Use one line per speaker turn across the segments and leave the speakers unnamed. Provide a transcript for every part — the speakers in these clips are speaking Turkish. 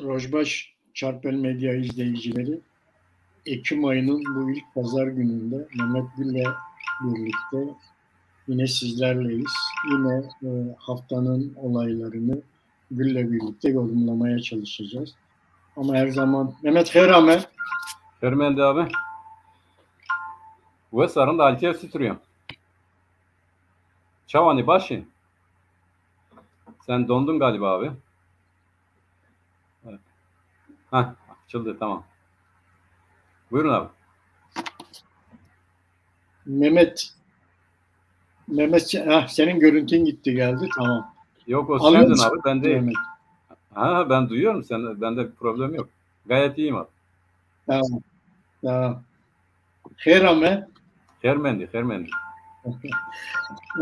Rojbaş Çarpel Medya izleyicileri, Ekim ayının bu ilk pazar gününde Mehmet Gül'le birlikte yine sizlerleyiz. Yine haftanın olaylarını Gül'le birlikte yorumlamaya çalışacağız. Ama her zaman Mehmet Herame.
Hermendi abi. Ve sarın da alçıya sütürüyorum. Çavani başı. Sen dondun galiba abi. Evet. Hah, açıldı, tamam. Buyurun abi.
Mehmet senin görüntün gitti geldi, tamam.
Yok, o sendin abi, ben değil. Mehmet. Ha, ben duyuyorum seni, bende bir problem yok. Gayet iyiyim abi.
Tamam. Herame.
Hermendi.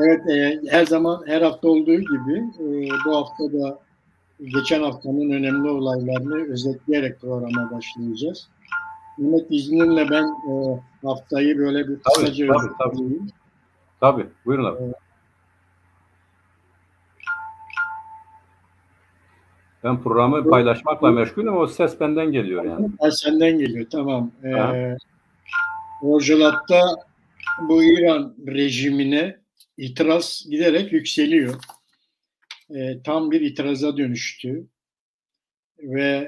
Evet, her zaman her hafta olduğu gibi bu hafta da geçen haftanın önemli olaylarını özetleyerek programa başlayacağız. Mehmet, izninle ben haftayı böyle bir kısaca özetleyeyim.
Tabii, buyurun abi. Ben programı paylaşmakla meşgulüm, o ses benden geliyor yani.
Senden geliyor, tamam. Rojava'da bu İran rejimine itiraz giderek yükseliyor. Tam bir itiraza dönüştü. Ve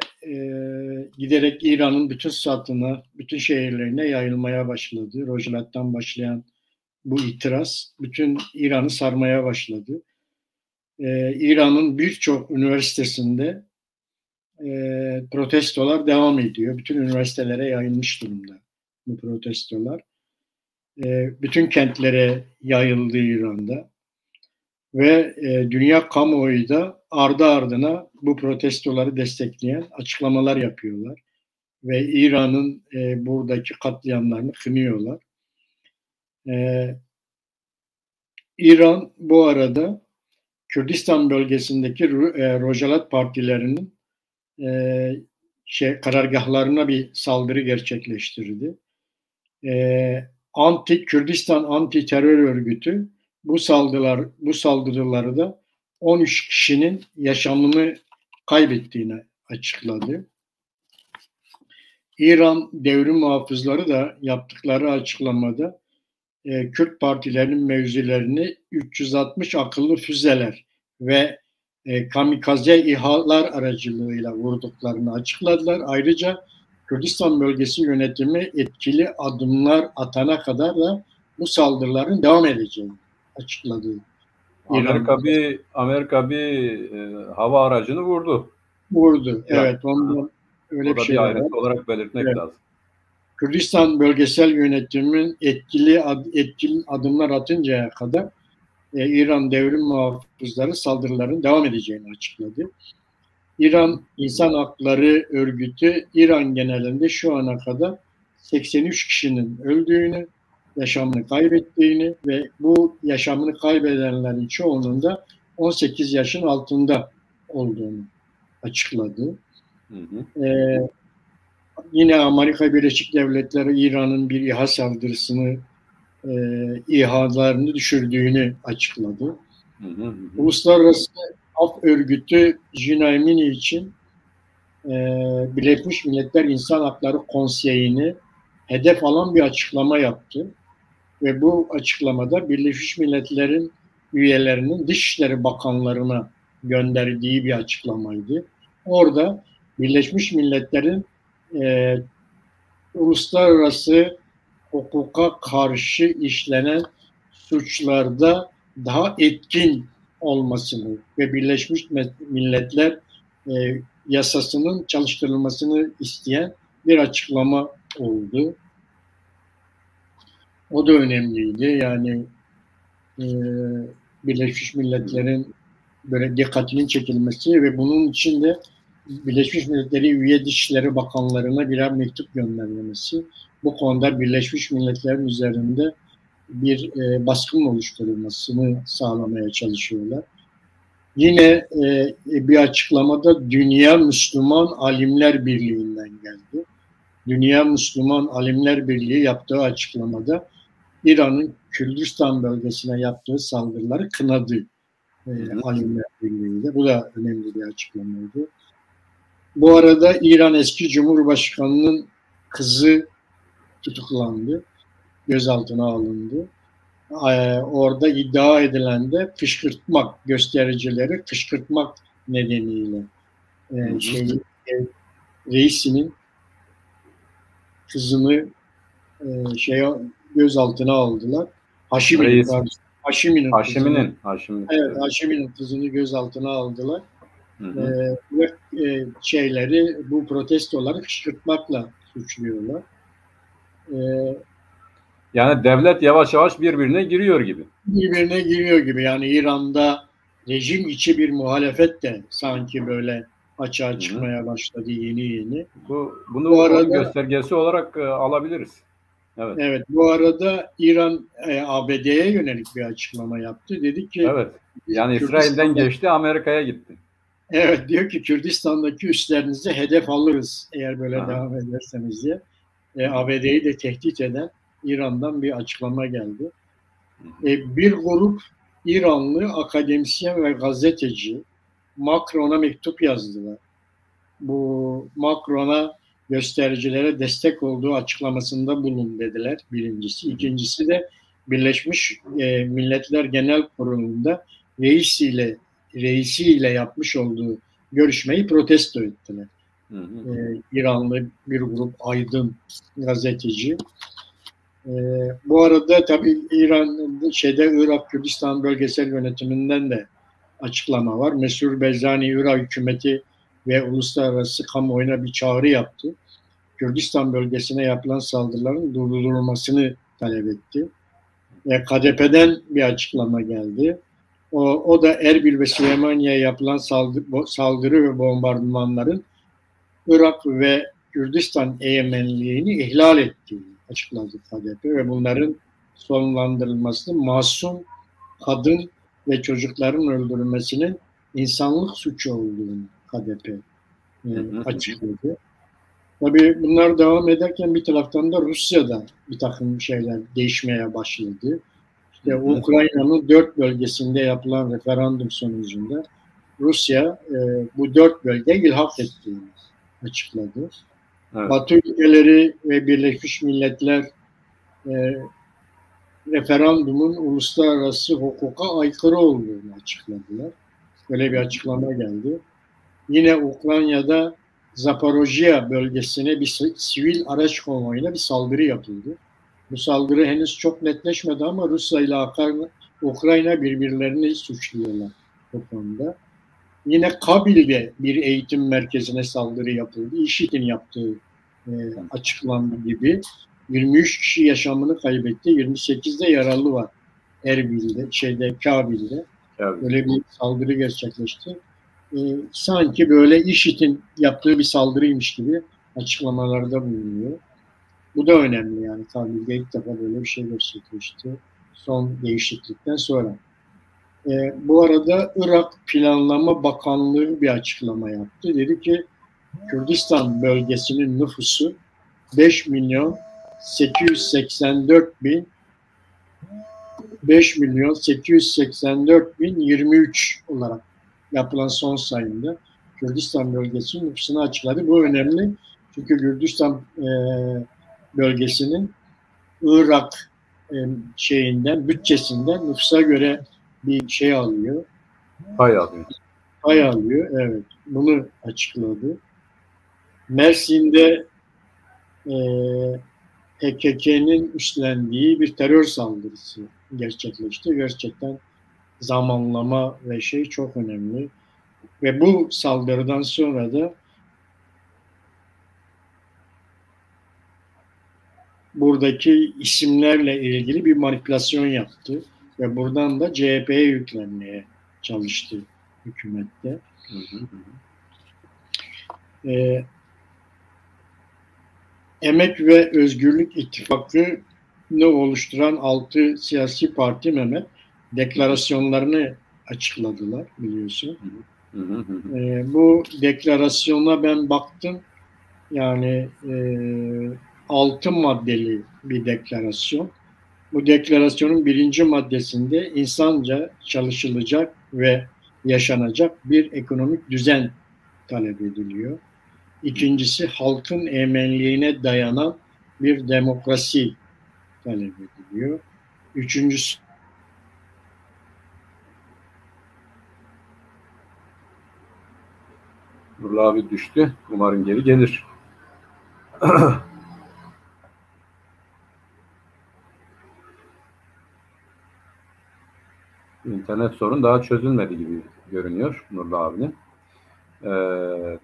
giderek İran'ın bütün satına, bütün şehirlerine yayılmaya başladı. Rojava'dan başlayan bu itiraz bütün İran'ı sarmaya başladı. İran'ın birçok üniversitesinde protestolar devam ediyor. Bütün üniversitelere yayılmış durumda bu protestolar. Bütün kentlere yayıldı İran'da. Ve dünya kamuoyu da ardı ardına bu protestoları destekleyen açıklamalar yapıyorlar. Ve İran'ın buradaki katliamlarını kınıyorlar. İran bu arada Kürdistan bölgesindeki Rojava partilerinin karargahlarına bir saldırı gerçekleştirdi. Kürdistan Anti Terör Örgütü bu saldırıları da 13 kişinin yaşamını kaybettiğini açıkladı. İran devrim muhafızları da yaptıkları açıklamada Kürt partilerinin mevzilerini 360 akıllı füzeler ve kamikaze İHA'lar aracılığıyla vurduklarını açıkladılar. Ayrıca Kürdistan bölgesi yönetimi etkili adımlar atana kadar da bu saldırıların devam edeceğini açıkladı.
Amerika bir hava aracını vurdu.
Evet, ondan öyle bir şey
ayrıntı olarak belirtmek lazım.
Kürdistan bölgesel yönetimin etkili adımlar atıncaya kadar İran devrim muhafızları saldırıların devam edeceğini açıkladı. İran İnsan Hakları Örgütü İran genelinde şu ana kadar 83 kişinin öldüğünü, yaşamını kaybettiğini ve bu yaşamını kaybedenlerin çoğunun da 18 yaşın altında olduğunu açıkladı. Yine Amerika Birleşik Devletleri İran'ın bir İHA saldırısını, İHA'larını düşürdüğünü açıkladı. Uluslararası Af Örgütü Jinayemini için Birleşmiş Milletler İnsan Hakları Konseyi'ni hedef alan bir açıklama yaptı. Ve bu açıklamada Birleşmiş Milletler'in üyelerinin Dışişleri Bakanlarına gönderdiği bir açıklamaydı. Orada Birleşmiş Milletler'in uluslararası hukuka karşı işlenen suçlarda daha etkin olmasını ve Birleşmiş Milletler yasasının çalıştırılmasını isteyen bir açıklama oldu. O da önemliydi. Yani Birleşmiş Milletler'in böyle dikkatinin çekilmesi ve bunun için de Birleşmiş Milletler'in üye Dışişleri Bakanlarına birer mektup göndermesi. Bu konuda Birleşmiş Milletler'in üzerinde bir baskın oluşturulmasını sağlamaya çalışıyorlar. Yine bir açıklamada Dünya Müslüman Alimler Birliği'nden geldi. Dünya Müslüman Alimler Birliği yaptığı açıklamada İran'ın Kürdistan bölgesine yaptığı saldırıları kınadı Alimler Birliği'nde. Bu da önemli bir açıklamaydı. Bu arada İran eski Cumhurbaşkanı'nın kızı tutuklandı, gözaltına alındı. Orada iddia edilen de kışkırtmak, göstericileri kışkırtmak nedeniyle reisinin kızını gözaltına aldılar. Haşimi'nin kızını gözaltına aldılar. Ve bu protestoları kışkırtmakla suçluyorlar.
Yani devlet yavaş yavaş birbirine giriyor gibi.
Yani İran'da rejim içi bir muhalefet de sanki böyle açığa çıkmaya başladı yeni.
Bunu bu arada göstergesi olarak alabiliriz.
Evet. Bu arada İran ABD'ye yönelik bir açıklama yaptı. Dedi ki
yani İsrail'den geçti, Amerika'ya gitti.
Evet, diyor ki Kürdistan'daki üslerinizi hedef alırız eğer böyle devam ederseniz diye. ABD'yi de tehdit eden İran'dan bir açıklama geldi. Bir grup İranlı akademisyen ve gazeteci Macron'a mektup yazdılar. Bu Macron'a göstericilere destek olduğu açıklamasında bulun dediler, birincisi. İkincisi de Birleşmiş Milletler Genel Kurulu'nda reisiyle yapmış olduğu görüşmeyi protesto ettiler. İranlı bir grup aydın gazeteci. Bu arada tabii Irak Kürdistan Bölgesel Yönetiminden de açıklama var. Mesur Barzani Irak hükümeti ve uluslararası kamuoyuna bir çağrı yaptı. Kürdistan bölgesine yapılan saldırıların durdurulmasını talep etti. KDP'den bir açıklama geldi. O da Erbil ve Süleymaniye'ye yapılan saldırı ve bombardımanların Irak ve Kürdistan egemenliğini ihlal ettiğini açıkladı KDP ve bunların sonlandırılmasını masum kadın ve çocukların öldürülmesinin insanlık suçu olduğunu KDP açıkladı. Tabii bunlar devam ederken bir taraftan da Rusya'da bir takım şeyler değişmeye başladı. Ukrayna'nın 4 bölgesinde yapılan referandum sonucunda Rusya bu 4 bölge ilhak ettiğini açıkladı. Batı ülkeleri ve Birleşmiş Milletler referandumun uluslararası hukuka aykırı olduğunu açıkladılar. Böyle bir açıklama geldi. Yine Ukrayna'da Zaporojye bölgesine bir sivil araç konvoyuna bir saldırı yapıldı. Bu saldırı henüz çok netleşmedi ama Rusya ile Ukrayna birbirlerini suçluyorlar bu konuda. Yine Kabil'de bir eğitim merkezine saldırı yapıldı. IŞİD'in yaptığı açıklandı gibi. 23 kişi yaşamını kaybetti. 28'de yaralı var. Erbil'de, Kabil'de. Böyle bir saldırı gerçekleşti. Sanki böyle IŞİD'in yaptığı bir saldırıymış gibi açıklamalarda bulunuyor. Bu da önemli yani. Kabil'de ilk defa böyle bir şey gerçekleşti. Son değişiklikten sonra. Bu arada Irak Planlama Bakanlığı bir açıklama yaptı. Dedi ki Kürdistan bölgesinin nüfusu 5.884.023 olarak yapılan son sayımda Kürdistan bölgesinin nüfusunu açıkladı. Bu önemli çünkü Kürdistan bölgesinin Irak bütçesinden nüfusa göre bir şey alıyor. Pay alıyor, evet. Bunu açıkladı. Mersin'de PKK'nın üstlendiği bir terör saldırısı gerçekleşti. Gerçekten zamanlama ve çok önemli. Ve bu saldırıdan sonra da buradaki isimlerle ilgili bir manipülasyon yaptı. Ve buradan da CHP'ye yüklenmeye çalıştı hükümette. Emek ve Özgürlük İttifakı'nı oluşturan 6 siyasi parti deklarasyonlarını açıkladılar biliyorsun. Bu deklarasyona ben baktım. Yani 6 maddeli bir deklarasyon. Bu deklarasyonun 1. maddesinde insanca çalışılacak ve yaşanacak bir ekonomik düzen talep ediliyor. İkincisi halkın emenliğine dayanan bir demokrasi talep ediliyor. Üçüncüsü
Nurullah abi düştü. Umarım geri gelir. İnternet sorun daha çözülmedi gibi görünüyor Nurullah abinin.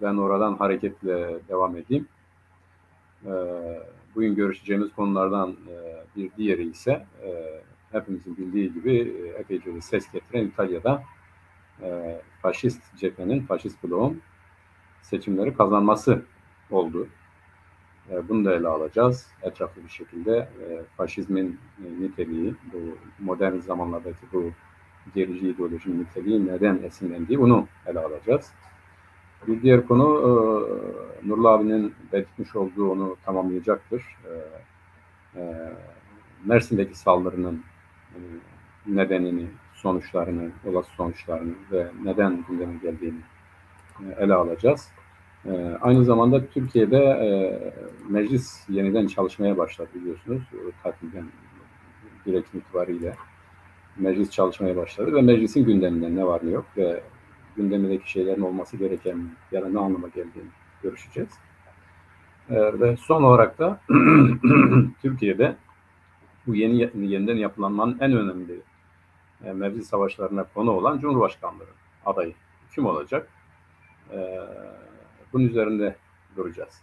Ben oradan hareketle devam edeyim. Bugün görüşeceğimiz konulardan bir diğeri ise hepimizin bildiği gibi epeyce ses getiren İtalya'da faşist cephenin, faşist bloğun seçimleri kazanması oldu. Bunu da ele alacağız. Etraflı bir şekilde faşizmin niteliği, bu modern zamanlardaki bu gerici ideolojinin niteliği neden esinlendiği bunu ele alacağız. Bir diğer konu Nurullah abinin belirtmiş olduğu, onu tamamlayacaktır. Mersin'deki saldırının nedenini, sonuçlarını, olası sonuçlarını ve neden gündeme geldiğini ele alacağız. Aynı zamanda Türkiye'de meclis yeniden çalışmaya başladı biliyorsunuz. Tatilden gerekim itibariyle meclis çalışmaya başladı ve meclisin gündeminde ne var ne yok ve gündemindeki şeylerin olması gereken ya da ne anlama geldiğini görüşeceğiz. Ve son olarak da Türkiye'de bu yeniden yapılanmanın en önemli mevzi savaşlarına konu olan Cumhurbaşkanlığı adayı kim olacak? Bunun üzerinde duracağız.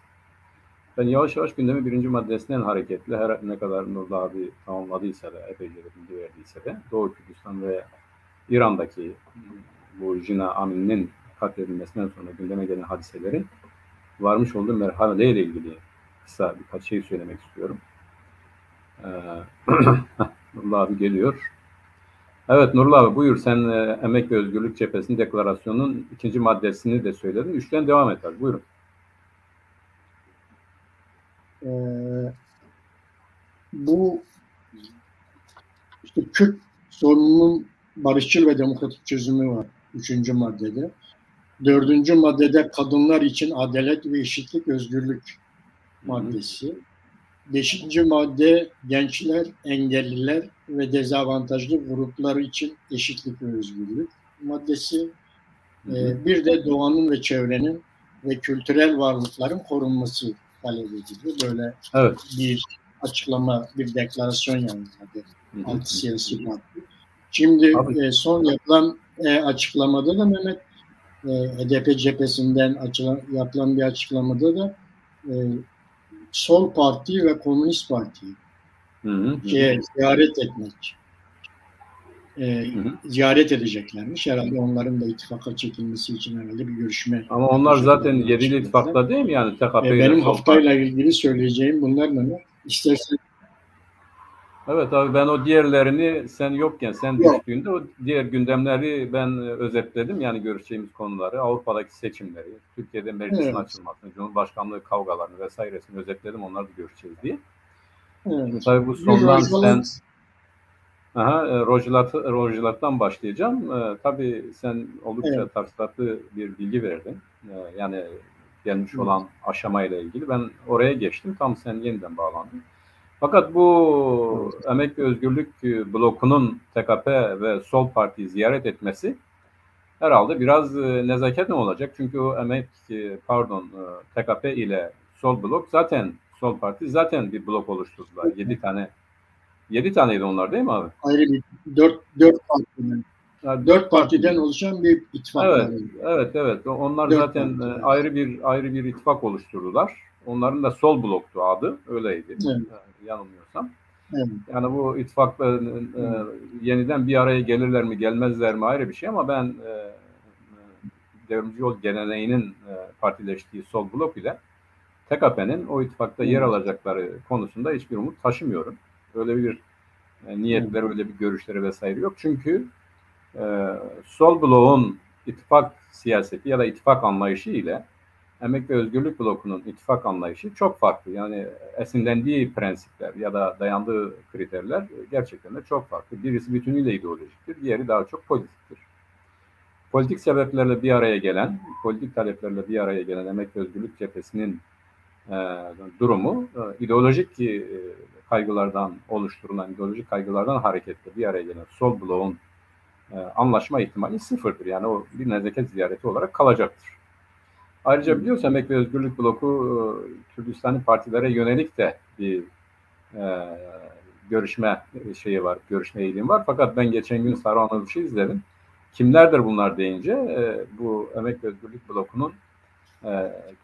Ben yavaş yavaş gündemin birinci maddesinden hareketle her ne kadar Nurullah abi tamamladıysa da epeyce de bilgi verdiyse de Doğu Kürdistan ve İran'daki bu Jina Amin'in katledilmesinden sonra gündeme gelen hadiselerin varmış olduğu merhaleyle ilgili kısa birkaç şey söylemek istiyorum. Nurullah abi geliyor. Evet Nurullah abi buyur, sen Emek ve Özgürlük Cephesi'nin deklarasyonunun ikinci maddesini de söyledin. Üçten devam et abi, buyurun.
Bu işte Kürt sorununun barışçıl ve demokratik çözümü var 3. maddede. 4. maddede kadınlar için adalet ve eşitlik, özgürlük maddesi. 5. madde gençler, engelliler ve dezavantajlı gruplar için eşitlik ve özgürlük maddesi. Bir de doğanın ve çevrenin ve kültürel varlıkların korunması talep edildi. Böyle bir açıklama, bir deklarasyon yayınladı altı siyasi parti. Şimdi son yapılan açıklamada da Mehmet, HDP cephesinden yapılan bir açıklamada da Sol Parti ve Komünist Parti ziyaret etmek ziyaret edeceklermiş. Herhalde onların da ittifaka çekilmesi için herhalde bir görüşme.
Ama onlar zaten 7'li ittifakta değil mi yani? TKP
benim haftayla ilgili söyleyeceğim bunlar mı? İstersen.
Evet abi, ben o diğerlerini sen yokken, sen düştüğünde o diğer gündemleri ben özetledim. Yani görüşeceğimiz konuları, Avrupa'daki seçimleri, Türkiye'de meclisin açılmasını, Cumhurbaşkanlığı kavgalarını vesairesini özetledim. Onları da görüşeceğiz diye. Şimdi tabii bu sondan sen Rojlat'tan başlayacağım. Tabii sen oldukça tarsatlı bir bilgi verdin. Yani gelmiş olan aşamayla ilgili. Ben oraya geçtim. Tam sen yeniden bağlandın. Fakat bu Emek ve Özgürlük blokunun TKP ve Sol Parti'yi ziyaret etmesi herhalde biraz nezaket mi olacak? Çünkü o TKP ile Sol blok zaten, Sol Parti zaten bir blok oluşturdular. 7 taneydi onlar değil mi abi?
Ayrı bir 4 partiden. Yani 4 partiden oluşan bir ittifak.
Evet. Onlar zaten ayrı bir ittifak oluşturdular. Onların da Sol bloktu adı. Öyleydi. Yanılmıyorsam. Evet. Yani bu ittifakların yeniden bir araya gelirler mi gelmezler mi ayrı bir şey ama ben devrimci yol geleneğinin partileştiği Sol blok ile TKP'nin o ittifakta yer alacakları konusunda hiçbir umut taşımıyorum. Öyle bir niyetleri, öyle bir görüşleri vesaire yok. Çünkü Sol bloğun ittifak siyaseti ya da ittifak anlayışı ile Emek ve Özgürlük blokunun ittifak anlayışı çok farklı. Yani esinlendiği prensipler ya da dayandığı kriterler gerçekten de çok farklı. Birisi bütünüyle ideolojiktir, diğeri daha çok politiktir. politik sebeplerle bir araya gelen, politik taleplerle bir araya gelen Emek ve Özgürlük Cephesi'nin durumu ideolojik kaygılardan oluşturulan, ideolojik kaygılardan hareketle bir araya gelen sol bloğun anlaşma ihtimali sıfırdır. Yani o bir nezaket ziyareti olarak kalacaktır. Ayrıca biliyorsun Emek ve Özgürlük Bloku Kürdistani partilere yönelik de bir görüşme şeyi var, görüşme eğilimi var. Fakat ben geçen gün Sarı Anadolu'yu izledim. Kimlerdir bunlar deyince bu Emek ve Özgürlük Bloku'nun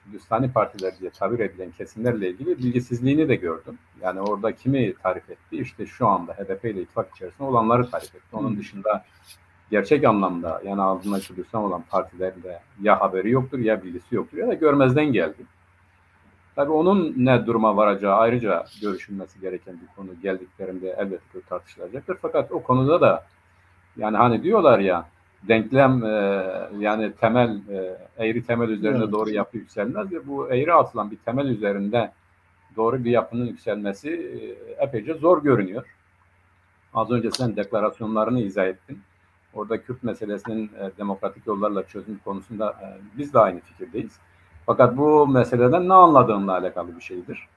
Kürdistani partiler diye tabir edilen kesimlerle ilgili bilgisizliğini de gördüm. Yani orada kimi tarif etti? İşte şu anda HDP ile ittifak içerisinde olanları tarif etti. Onun dışında gerçek anlamda yani ağzına Kürdistan olan partilerle ya haberi yoktur ya bilgisi yoktur ya da görmezden geldi. Tabii onun ne duruma varacağı ayrıca görüşülmesi gereken bir konu, geldiklerinde elbette tartışılacaktır. Fakat o konuda da yani hani diyorlar ya denklem yani temel eğri temel üzerinde doğru yapı yükselmez ve bu eğri atılan bir temel üzerinde doğru bir yapının yükselmesi epeyce zor görünüyor. Az önce sen deklarasyonlarını izah ettin. Orada Kürt meselesinin demokratik yollarla çözüm konusunda biz de aynı fikirdeyiz. Fakat bu meseleden ne anladığımla alakalı bir şeydir.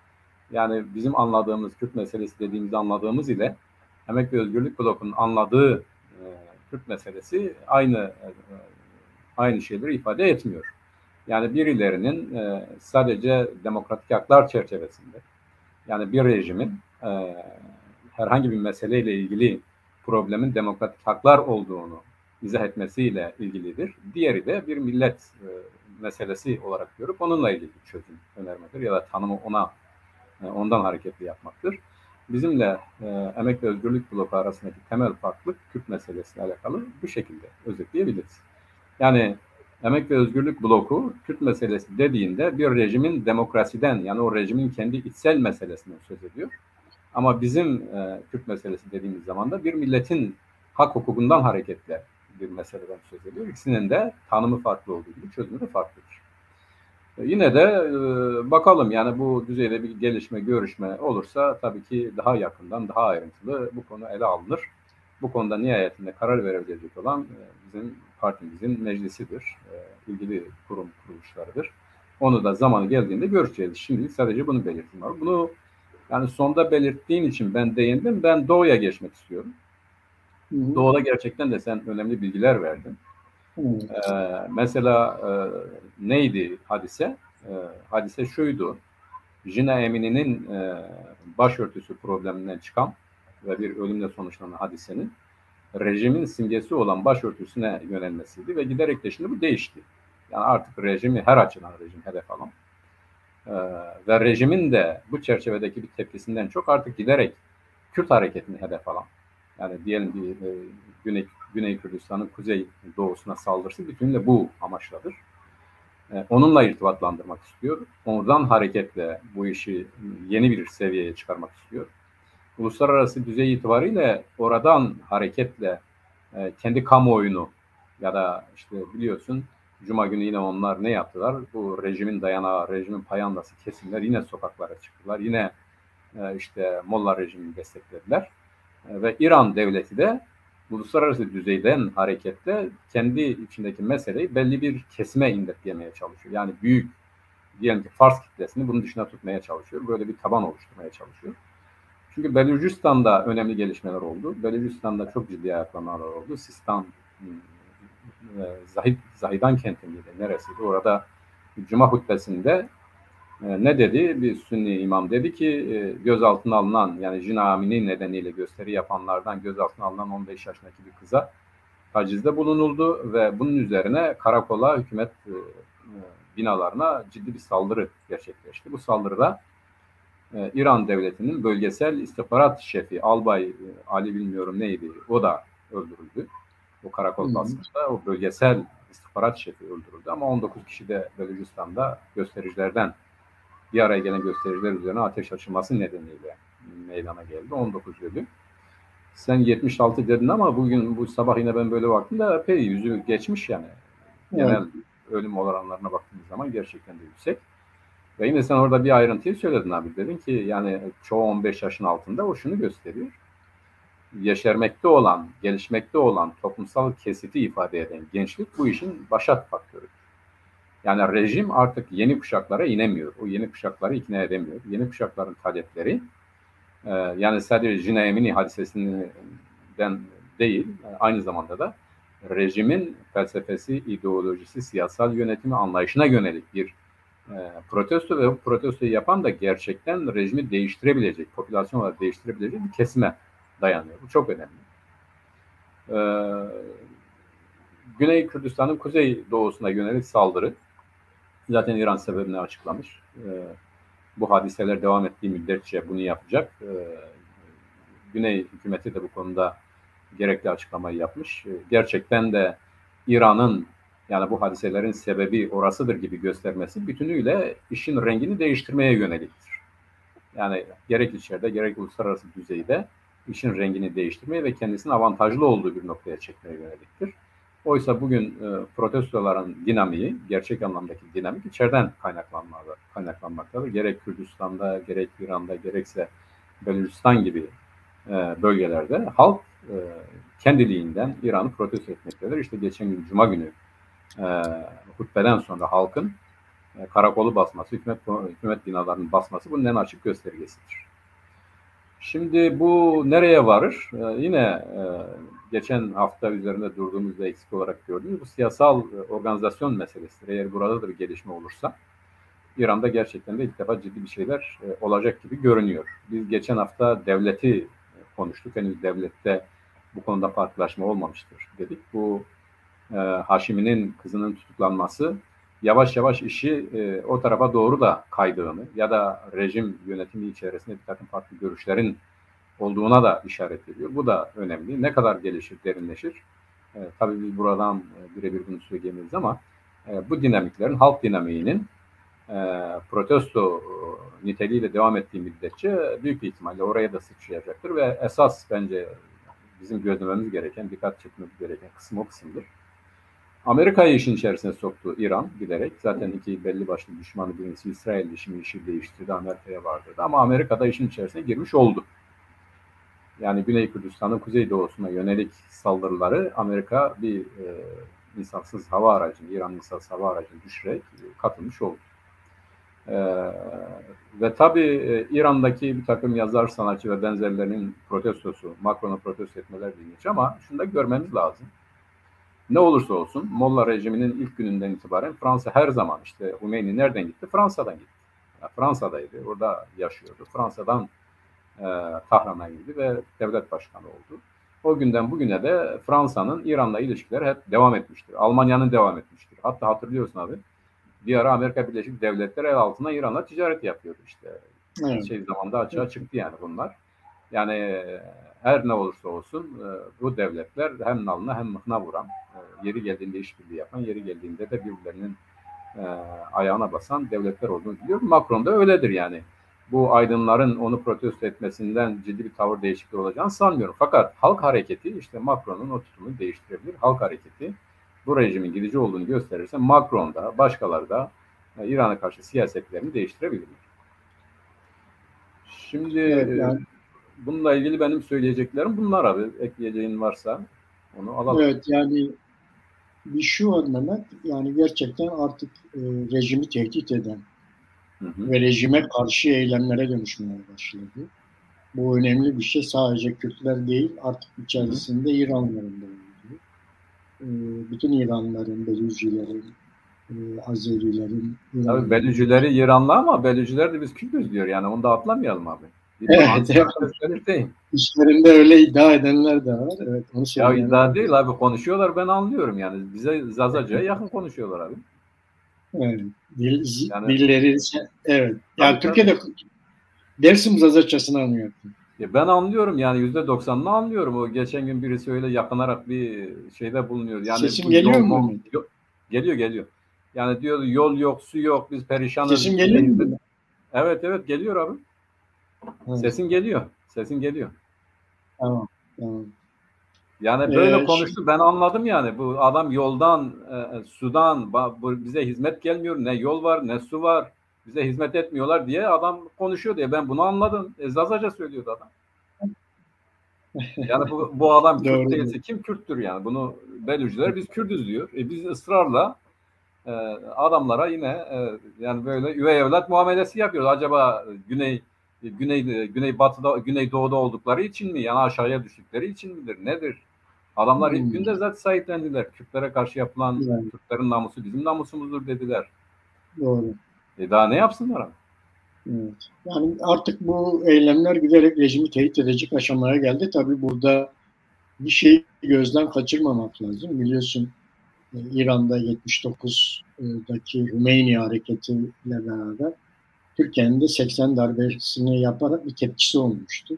Yani bizim anladığımız Kürt meselesi dediğimiz anladığımız ile Emek ve Özgürlük Bloku'nun anladığı Kürt meselesi aynı şeyleri ifade etmiyor. Yani birilerinin sadece demokratik haklar çerçevesinde yani bir rejimin herhangi bir meseleyle ilgili problemin demokratik haklar olduğunu izah etmesiyle ilgilidir. Diğeri de bir millet meselesi olarak görüp onunla ilgili çözüm önermedir ya da tanımı ondan hareketli yapmaktır. Bizimle Emek ve Özgürlük Bloku arasındaki temel farklılık Kürt meselesiyle alakalı bu şekilde özetleyebiliriz. Yani Emek ve Özgürlük Bloku Kürt meselesi dediğinde bir rejimin demokrasiden yani o rejimin kendi içsel meselesinden söz ediyor. Ama bizim Kürt meselesi dediğimiz zaman da bir milletin hak hukukundan hareketle bir meseleden söz ediyor. İkisinin de tanımı farklı olduğu gibi çözümü de farklıdır. Yine de bakalım yani bu düzeyde bir gelişme, görüşme olursa tabii ki daha yakından, daha ayrıntılı bu konu ele alınır. Bu konuda nihayetinde karar verebilecek olan bizim partimizin meclisidir, ilgili kuruluşlarıdır. Onu da zamanı geldiğinde göreceğiz. Şimdilik sadece bunu belirttim. Bunu yani sonda belirttiğin için ben değindim. Ben Doğu'ya geçmek istiyorum. Doğu'da gerçekten de sen önemli bilgiler verdin. Mesela neydi hadise? Hadise şuydu. Jina Emini'nin başörtüsü probleminden çıkan ve bir ölümle sonuçlanan hadisenin rejimin simgesi olan başörtüsüne yönelmesiydi ve giderek de şimdi bu değişti. Yani artık rejimi her açıdan rejim hedef alan ve rejimin de bu çerçevedeki bir tepkisinden çok artık giderek Kürt hareketini hedef alan yani diyelim bir Güney Kürdistan'ın kuzey doğusuna saldırısı bütünüyle bu amaçladır. Onunla irtibatlandırmak istiyor. Oradan hareketle bu işi yeni bir seviyeye çıkarmak istiyor. Uluslararası düzey itibariyle oradan hareketle kendi kamuoyunu ya da işte biliyorsun Cuma günü yine onlar ne yaptılar? Bu rejimin dayanağı, rejimin payandası kesimler yine sokaklara çıktılar. Yine işte Molla rejimini desteklediler. Ve İran devleti de uluslararası düzeyden hareketle kendi içindeki meseleyi belli bir kesime indirgemeye çalışıyor. Yani büyük diyelim ki Fars kitlesini bunun dışına tutmaya çalışıyor. Böyle bir taban oluşturmaya çalışıyor. Çünkü Belucistan'da önemli gelişmeler oldu. Belucistan'da çok ciddi ayaklanmalar oldu. Sistan Zahidan kenti miydi? Neresiydi? Orada Cuma hutbesinde ne dedi? Bir Sünni imam dedi ki gözaltına alınan yani Jina Amini nedeniyle gösteri yapanlardan gözaltına alınan 15 yaşındaki bir kıza tacizde bulunuldu ve bunun üzerine karakola, hükümet binalarına ciddi bir saldırı gerçekleşti. Bu saldırıda İran devletinin bölgesel istihbarat şefi Albay Ali bilmiyorum neydi o da öldürüldü. O karakol baskında o bölgesel istihbarat şefi öldürüldü ama 19 kişi de Belucistan'da göstericilerden bir araya gelen göstericiler üzerine ateş açılması nedeniyle meydana geldi. 19 ölü. Sen 76 dedin ama bugün bu sabah yine ben böyle baktım da epey yüzü geçmiş yani. Genel ölüm oranlarına baktığımız zaman gerçekten de yüksek. Ve yine sen orada bir ayrıntıyı söyledin abi. Dedin ki yani çoğu 15 yaşın altında o şunu gösteriyor. yeşermekte olan, gelişmekte olan toplumsal kesiti ifade eden gençlik bu işin başat faktörü. Yani rejim artık yeni kuşaklara inemiyor. O yeni kuşakları ikna edemiyor. Yeni kuşakların talepleri yani sadece Jina Emini hadisesinden değil, aynı zamanda da rejimin felsefesi, ideolojisi, siyasal yönetimi anlayışına yönelik bir protesto ve bu protestoyu yapan da gerçekten rejimi değiştirebilecek, popülasyon olarak değiştirebilecek bir kesime dayanıyor. Bu çok önemli. Güney Kürdistan'ın kuzey doğusuna yönelik saldırı zaten İran sebebini açıklamış. Bu hadiseler devam ettiği müddetçe bunu yapacak. Güney hükümeti de bu konuda gerekli açıklamayı yapmış. Gerçekten de İran'ın yani bu hadiselerin sebebi orasıdır gibi göstermesi bütünüyle işin rengini değiştirmeye yöneliktir. Yani gerek içeride gerek uluslararası düzeyde işin rengini değiştirmeye ve kendisinin avantajlı olduğu bir noktaya çekmeye yöneliktir. Oysa bugün protestoların dinamiği, gerçek anlamdaki dinamik içeriden kaynaklanmaktadır. Gerek Kürdistan'da, gerek İran'da, gerekse Belucistan gibi bölgelerde halk kendiliğinden İran'ı protesto etmektedir. İşte geçen gün Cuma günü hutbeden sonra halkın karakolu basması, hükümet binalarının basması bunun en açık göstergesidir. Şimdi bu nereye varır? Yine geçen hafta üzerinde durduğumuzda eksik olarak gördüğümüz bu siyasal organizasyon meselesidir. Eğer burada da bir gelişme olursa İran'da gerçekten de ilk defa ciddi bir şeyler olacak gibi görünüyor. Biz geçen hafta devleti konuştuk. Henüz devlette bu konuda farklılaşma olmamıştır dedik. Bu Haşimi'nin kızının tutuklanması yavaş yavaş işi o tarafa doğru da kaydığını ya da rejim yönetimi içerisinde bir takım farklı görüşlerin olduğuna da işaret ediyor. Bu da önemli. Ne kadar gelişir, derinleşir? Tabii biz buradan birebir bunu söyleyemeyiz ama bu dinamiklerin, halk dinamiğinin protesto niteliğiyle devam ettiği müddetçe büyük bir ihtimalle oraya da sıçrayacaktır ve esas bence bizim gözlememiz gereken, dikkat çekmemiz gereken kısım o kısımdır. Amerika'yı işin içerisine soktu İran giderek. Zaten iki belli başlı düşmanı, birincisi İsrail işi değiştirdi, Amerika'ya vardırdı. Ama Amerika da işin içerisine girmiş oldu. Yani Güney Kürdistan'ın kuzeydoğusuna yönelik saldırıları Amerika bir insansız hava aracını, İran insansız hava aracını düşürerek katılmış oldu. Ve tabii İran'daki bir takım yazar, sanatçı ve benzerlerinin protestosu, Macron'u protesto etmeler ilginç ama şunu da görmemiz lazım. Ne olursa olsun Molla rejiminin ilk gününden itibaren Fransa her zaman işte Hümeyni nereden gitti? Fransa'dan gitti. Yani Fransa'daydı, orada yaşıyordu. Fransa'dan Tahran'a girdi ve devlet başkanı oldu. O günden bugüne de Fransa'nın İran'la ilişkileri hep devam etmiştir. Almanya'nın devam etmiştir. Hatta hatırlıyorsun abi, bir ara Amerika Birleşik Devletleri el altına İran'la ticaret yapıyordu işte. Evet. Zamanda açığa çıktı yani bunlar. Yani her ne olursa olsun bu devletler hem nalına hem mıhına vuran, yeri geldiğinde işbirliği yapan, yeri geldiğinde de birbirlerinin ayağına basan devletler olduğunu biliyorum. Macron da öyledir yani. Bu aydınların onu protesto etmesinden ciddi bir tavır değişikliği olacağını sanmıyorum. Fakat halk hareketi işte Macron'un o tutumunu değiştirebilir. Halk hareketi bu rejimin gidici olduğunu gösterirse Macron da başkaları da İran'a karşı siyasetlerini değiştirebilirler. Şimdi yani, bununla ilgili benim söyleyeceklerim bunlar abi. Ekleyeceğin varsa onu alalım.
Evet yani bir şu anlamak yani gerçekten artık rejimi tehdit eden ve rejime karşı eylemlere dönüşmeye başladı. Bu önemli bir şey. Sadece Kürtler değil artık içerisinde İranlıların da olduğu. Bütün İranlıların, Belücilerin, Azerilerin.
Tabii Belücileri İranlı ama Belüciler de biz Kürtüz diyor yani onu da atlamayalım abi.
Evet. İşlerinde öyle iddia edenler de var. Evet, onu
ya iddia değil abi, konuşuyorlar, ben anlıyorum yani. Bize Zazaca'ya yakın konuşuyorlar abi.
Evet. Dilleri evet. Yani Türkiye'de Dersim Zazaca'sını anlıyorum.
Ben anlıyorum yani %90'ını anlıyorum. O geçen gün birisi öyle yakınarak bir şeyde bulunuyor. Yani
sesim geliyor mu?
Geliyor. Yani diyor yol yok, su yok, biz perişanız.
Sesim geliyor mu?
Evet geliyor abi. Evet. Sesin geliyor.
Tamam.
Yani böyle konuştu, ben anladım yani. Bu adam yoldan, sudan, bize hizmet gelmiyor. Ne yol var, ne su var. Bize hizmet etmiyorlar diye adam konuşuyor diye ben bunu anladım. Zazaca söylüyordu adam. Yani bu adam Kürt
Doğru.
değilse kim Kürttür yani? Bunu Bellücüler biz Kürdüz diyor. Biz ısrarla adamlara yine yani böyle üvey evlat muamelesi yapıyoruz. Acaba Güneybatı'da, Güneydoğu'da oldukları için mi? Yani aşağıya düştükleri için midir? Nedir? Adamlar ilk günde zaten sahiplendiler. Kürtlere karşı yapılan
Yani,
Kürtlerin namusu bizim namusumuzdur dediler.
doğru.
Daha ne yapsınlar abi?
Evet. Yani artık bu eylemler giderek rejimi tehdit edecek aşamaya geldi. Tabii burada bir şeyi gözden kaçırmamak lazım. Biliyorsun İran'da 79'daki Hümeyni hareketiyle beraber Türkiye'nin de 80 darbesini yaparak bir tepkisi olmuştu.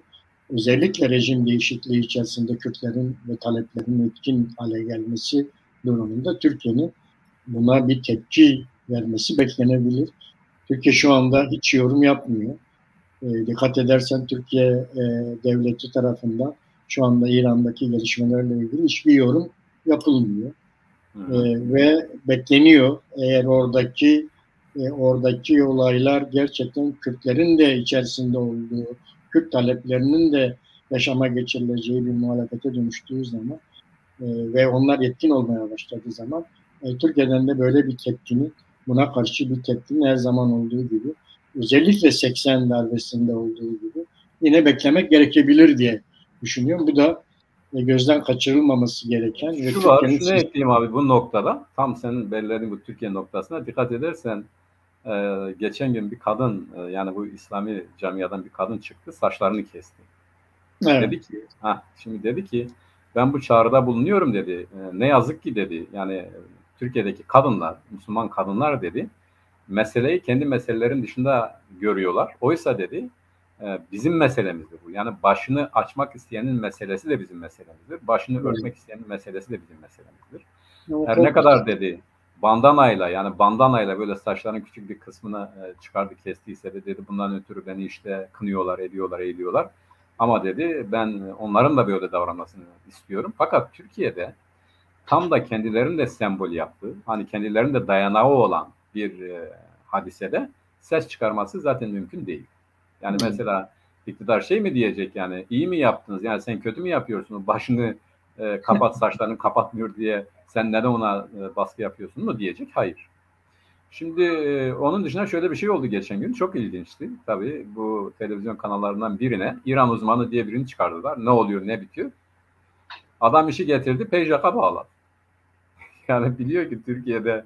Özellikle rejim değişikliği içerisinde Kürtlerin ve taleplerinin etkin hale gelmesi durumunda Türkiye'nin buna bir tepki vermesi beklenebilir. Türkiye şu anda hiç yorum yapmıyor. Dikkat edersen Türkiye devleti tarafından şu anda İran'daki gelişmelerle ilgili hiçbir yorum yapılmıyor. Ve bekleniyor eğer oradaki olaylar gerçekten Kürtlerin de içerisinde olduğu, Kürt taleplerinin de yaşama geçirileceği bir muhalefete dönüştüğü zaman ve onlar yetkin olmaya başladığı zaman Türkiye'den de böyle bir tepkinin, buna karşı bir tepkinin her zaman olduğu gibi, özellikle 80 darbesinde olduğu gibi yine beklemek gerekebilir diye düşünüyorum. Bu da gözden kaçırılmaması gereken ve
Şu var,
Türkiye'nin
şunu ekleyeyim abi bu noktada. Tam senin belirlediğin bu Türkiye noktasına dikkat edersen geçen gün bir kadın yani bu İslami camiadan bir kadın çıktı, saçlarını kesti.
evet.
Dedi ki ben bu çağrıda bulunuyorum dedi. Ne yazık ki dedi. Yani Türkiye'deki kadınlar, Müslüman kadınlar dedi, meseleyi kendi meselelerin dışında görüyorlar. Oysa dedi bizim meselemizdir bu. Yani başını açmak isteyenin meselesi de bizim meselemizdir. Başını örtmek isteyenin meselesi de bizim meselemizdir. Her ne kadar dedi bandanayla böyle saçlarının küçük bir kısmını çıkardı kestiyse de dedi bundan ötürü beni işte kınıyorlar, ediyorlar, eğiliyorlar. Ama dedi ben onların da böyle davranmasını istiyorum. Fakat Türkiye'de tam da kendilerinin de sembol yaptığı, hani kendilerinin de dayanağı olan bir hadisede ses çıkarması zaten mümkün değil. Yani mesela iktidar şey mi diyecek yani iyi mi yaptınız yani sen kötü mü yapıyorsun başını kapat saçlarını kapatmıyor diye sen neden ona baskı yapıyorsun mu diyecek? Hayır. Şimdi onun dışında şöyle bir şey oldu geçen gün. Çok ilginçti. Tabii bu televizyon kanallarından birine İran uzmanı diye birini çıkardılar. Ne oluyor ne bitiyor? Adam işi getirdi PJK'a bağladı. Yani biliyor ki Türkiye'de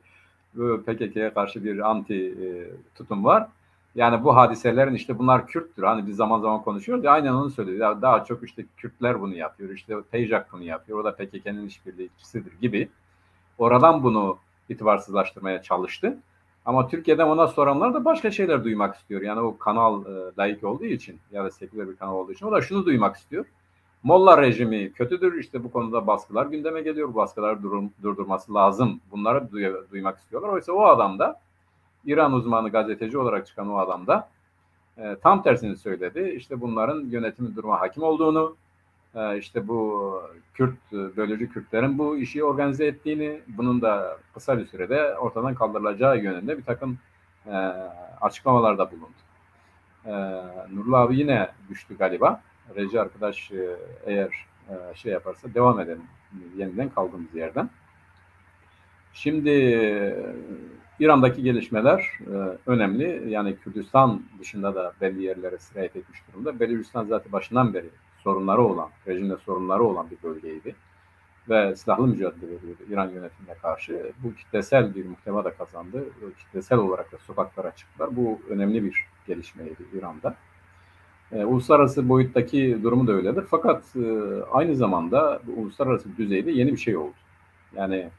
PKK'ya karşı bir anti tutum var. Yani bu hadiselerin işte bunlar Kürttür. Hani biz zaman zaman konuşuyoruz ya aynen onu söylüyor. Daha çok işte Kürtler bunu yapıyor. İşte PJK bunu yapıyor. O da PKK'nın işbirlikçisidir gibi. Oradan bunu itibarsızlaştırmaya çalıştı. Ama Türkiye'den ona soranlar da başka şeyler duymak istiyor. Yani o kanal laik olduğu için ya da seküler bir kanal olduğu için o da şunu duymak istiyor. Molla rejimi kötüdür. İşte bu konuda baskılar gündeme geliyor. Bu baskıları durdurması lazım. Bunları duymak istiyorlar. Oysa o adam da İran uzmanı gazeteci olarak çıkan o adam da tam tersini söyledi. İşte bunların yönetimi duruma hakim olduğunu, işte bu bölücü Kürtlerin bu işi organize ettiğini, bunun da kısa bir sürede ortadan kaldırılacağı yönünde bir takım açıklamalarda bulundu. Nurullah abi yine düştü galiba. Reji arkadaş eğer şey yaparsa devam edelim yeniden kaldığımız yerden. Şimdi İran'daki gelişmeler önemli. Yani Kürdistan dışında da belli yerlere sirayet etmiş durumda. Belarus'tan zaten başından beri sorunları olan, rejimde sorunları olan bir bölgeydi. Ve silahlı mücadele veriyordu İran yönetimine karşı. Bu kitlesel bir muhteva da kazandı. Kitlesel olarak da sokaklara çıktılar. Bu önemli bir gelişmeydi İran'da. Uluslararası boyuttaki durumu da öyledir. Fakat aynı zamanda bu uluslararası düzeyde yeni bir şey oldu. Yani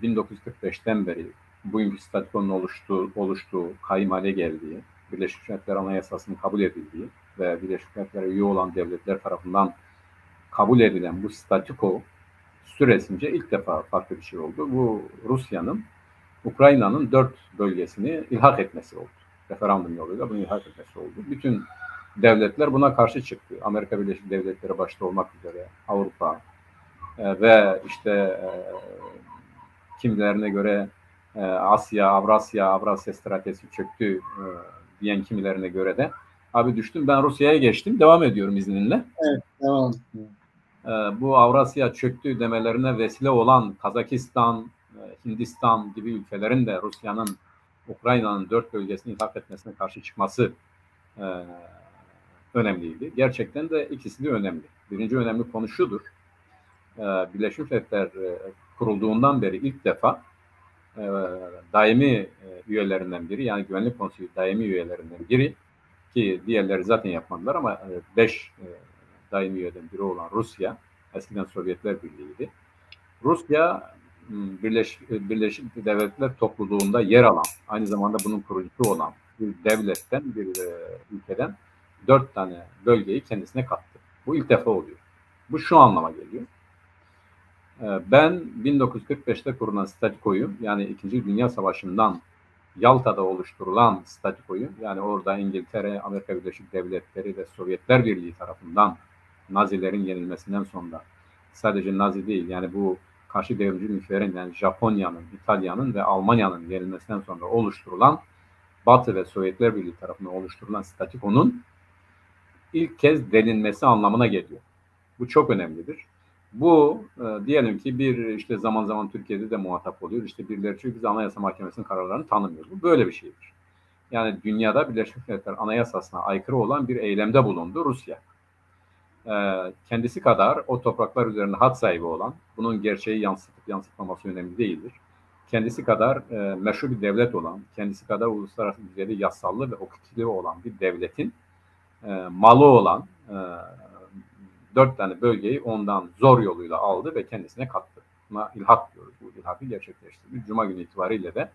1945'ten beri bugünkü statükonun oluştuğu, kayyum hale geldiği, Birleşmiş Milletler Anayasası'nın kabul edildiği ve Birleşmiş Milletler'e üye olan devletler tarafından kabul edilen bu statüko süresince ilk defa farklı bir şey oldu. Bu Rusya'nın Ukrayna'nın 4 bölgesini ilhak etmesi oldu. Referandum yoluyla bunu ilhak etmesi oldu. Bütün devletler buna karşı çıktı. Amerika Birleşik Devletleri başta olmak üzere Avrupa ve işte kimilerine göre Avrasya stratejisi çöktü diyen kimilerine göre de Abi düştüm, ben Rusya'ya geçtim. Devam ediyorum izninle.
Evet, devam.
Bu Avrasya çöktü demelerine vesile olan Kazakistan, Hindistan gibi ülkelerin de Rusya'nın Ukrayna'nın 4 bölgesini ilhak etmesine karşı çıkması önemliydi. Gerçekten de ikisi de önemli. Birinci önemli konu şudur. Birleşmiş Milletler kurulduğundan beri ilk defa daimi üyelerinden biri, yani Güvenlik Konseyi daimi üyelerinden biri, ki diğerleri zaten yapmadılar ama 5 daimi üyeden biri olan Rusya, eskiden Sovyetler Birliği'ydi. Rusya Birleşik Devletler topluluğunda yer alan, aynı zamanda bunun kurucusu olan bir devletten, bir ülkeden 4 tane bölgeyi kendisine kattı. Bu ilk defa oluyor. Bu şu anlama geliyor. Ben 1945'te kurulan statikoyu, yani 2. Dünya Savaşı'ndan Yalta'da oluşturulan statikoyu, yani orada İngiltere, Amerika Birleşik Devletleri ve Sovyetler Birliği tarafından Nazilerin yenilmesinden sonra, sadece Nazi değil, yani bu karşı devrimci ülkelerin, yani Japonya'nın, İtalya'nın ve Almanya'nın yenilmesinden sonra oluşturulan, Batı ve Sovyetler Birliği tarafından oluşturulan statikonun ilk kez delinmesi anlamına geliyor. Bu çok önemlidir. Bu diyelim ki bir işte zaman zaman Türkiye'de de muhatap oluyor. İşte birileri çünkü biz Anayasa Mahkemesi'nin kararlarını tanımıyoruz. Bu böyle bir şeydir. Yani dünyada Birleşmiş Milletler Anayasası'na aykırı olan bir eylemde bulundu Rusya. Kendisi kadar o topraklar üzerinde had sahibi olan, bunun gerçeği yansıtıp yansıtmaması önemli değildir. Kendisi kadar meşru bir devlet olan, kendisi kadar uluslararası düzeyde yasallı ve hukuki olan bir devletin malı olan 4 tane bölgeyi ondan zor yoluyla aldı ve kendisine kattı. Buna ilhak diyoruz. Bu ilhakı gerçekleştirdi. Cuma günü itibariyle de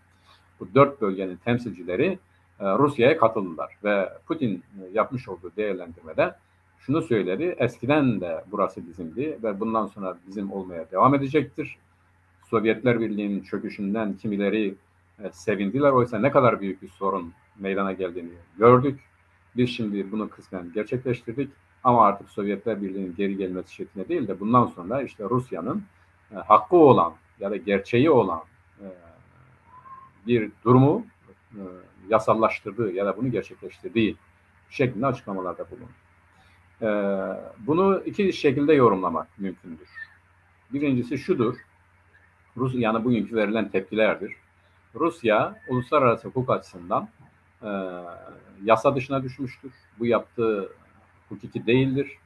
bu 4 bölgenin temsilcileri Rusya'ya katıldılar ve Putin yapmış olduğu değerlendirmede şunu söyledi: eskiden de burası bizimdi ve bundan sonra bizim olmaya devam edecektir. Sovyetler Birliği'nin çöküşünden kimileri sevindiler. Oysa ne kadar büyük bir sorun meydana geldiğini gördük. Biz şimdi bunu kısmen gerçekleştirdik. Ama artık Sovyetler Birliği'nin geri gelmesi şeklinde değil de bundan sonra işte Rusya'nın hakkı olan ya da gerçeği olan bir durumu yasallaştırdığı ya da bunu gerçekleştirdiği şeklinde açıklamalarda bulundu. Bunu iki şekilde yorumlamak mümkündür. Birincisi şudur, yani bugünkü verilen tepkilerdir. Rusya uluslararası hukuk açısından yasa dışına düşmüştür. Bu yaptığı hukuki değildir,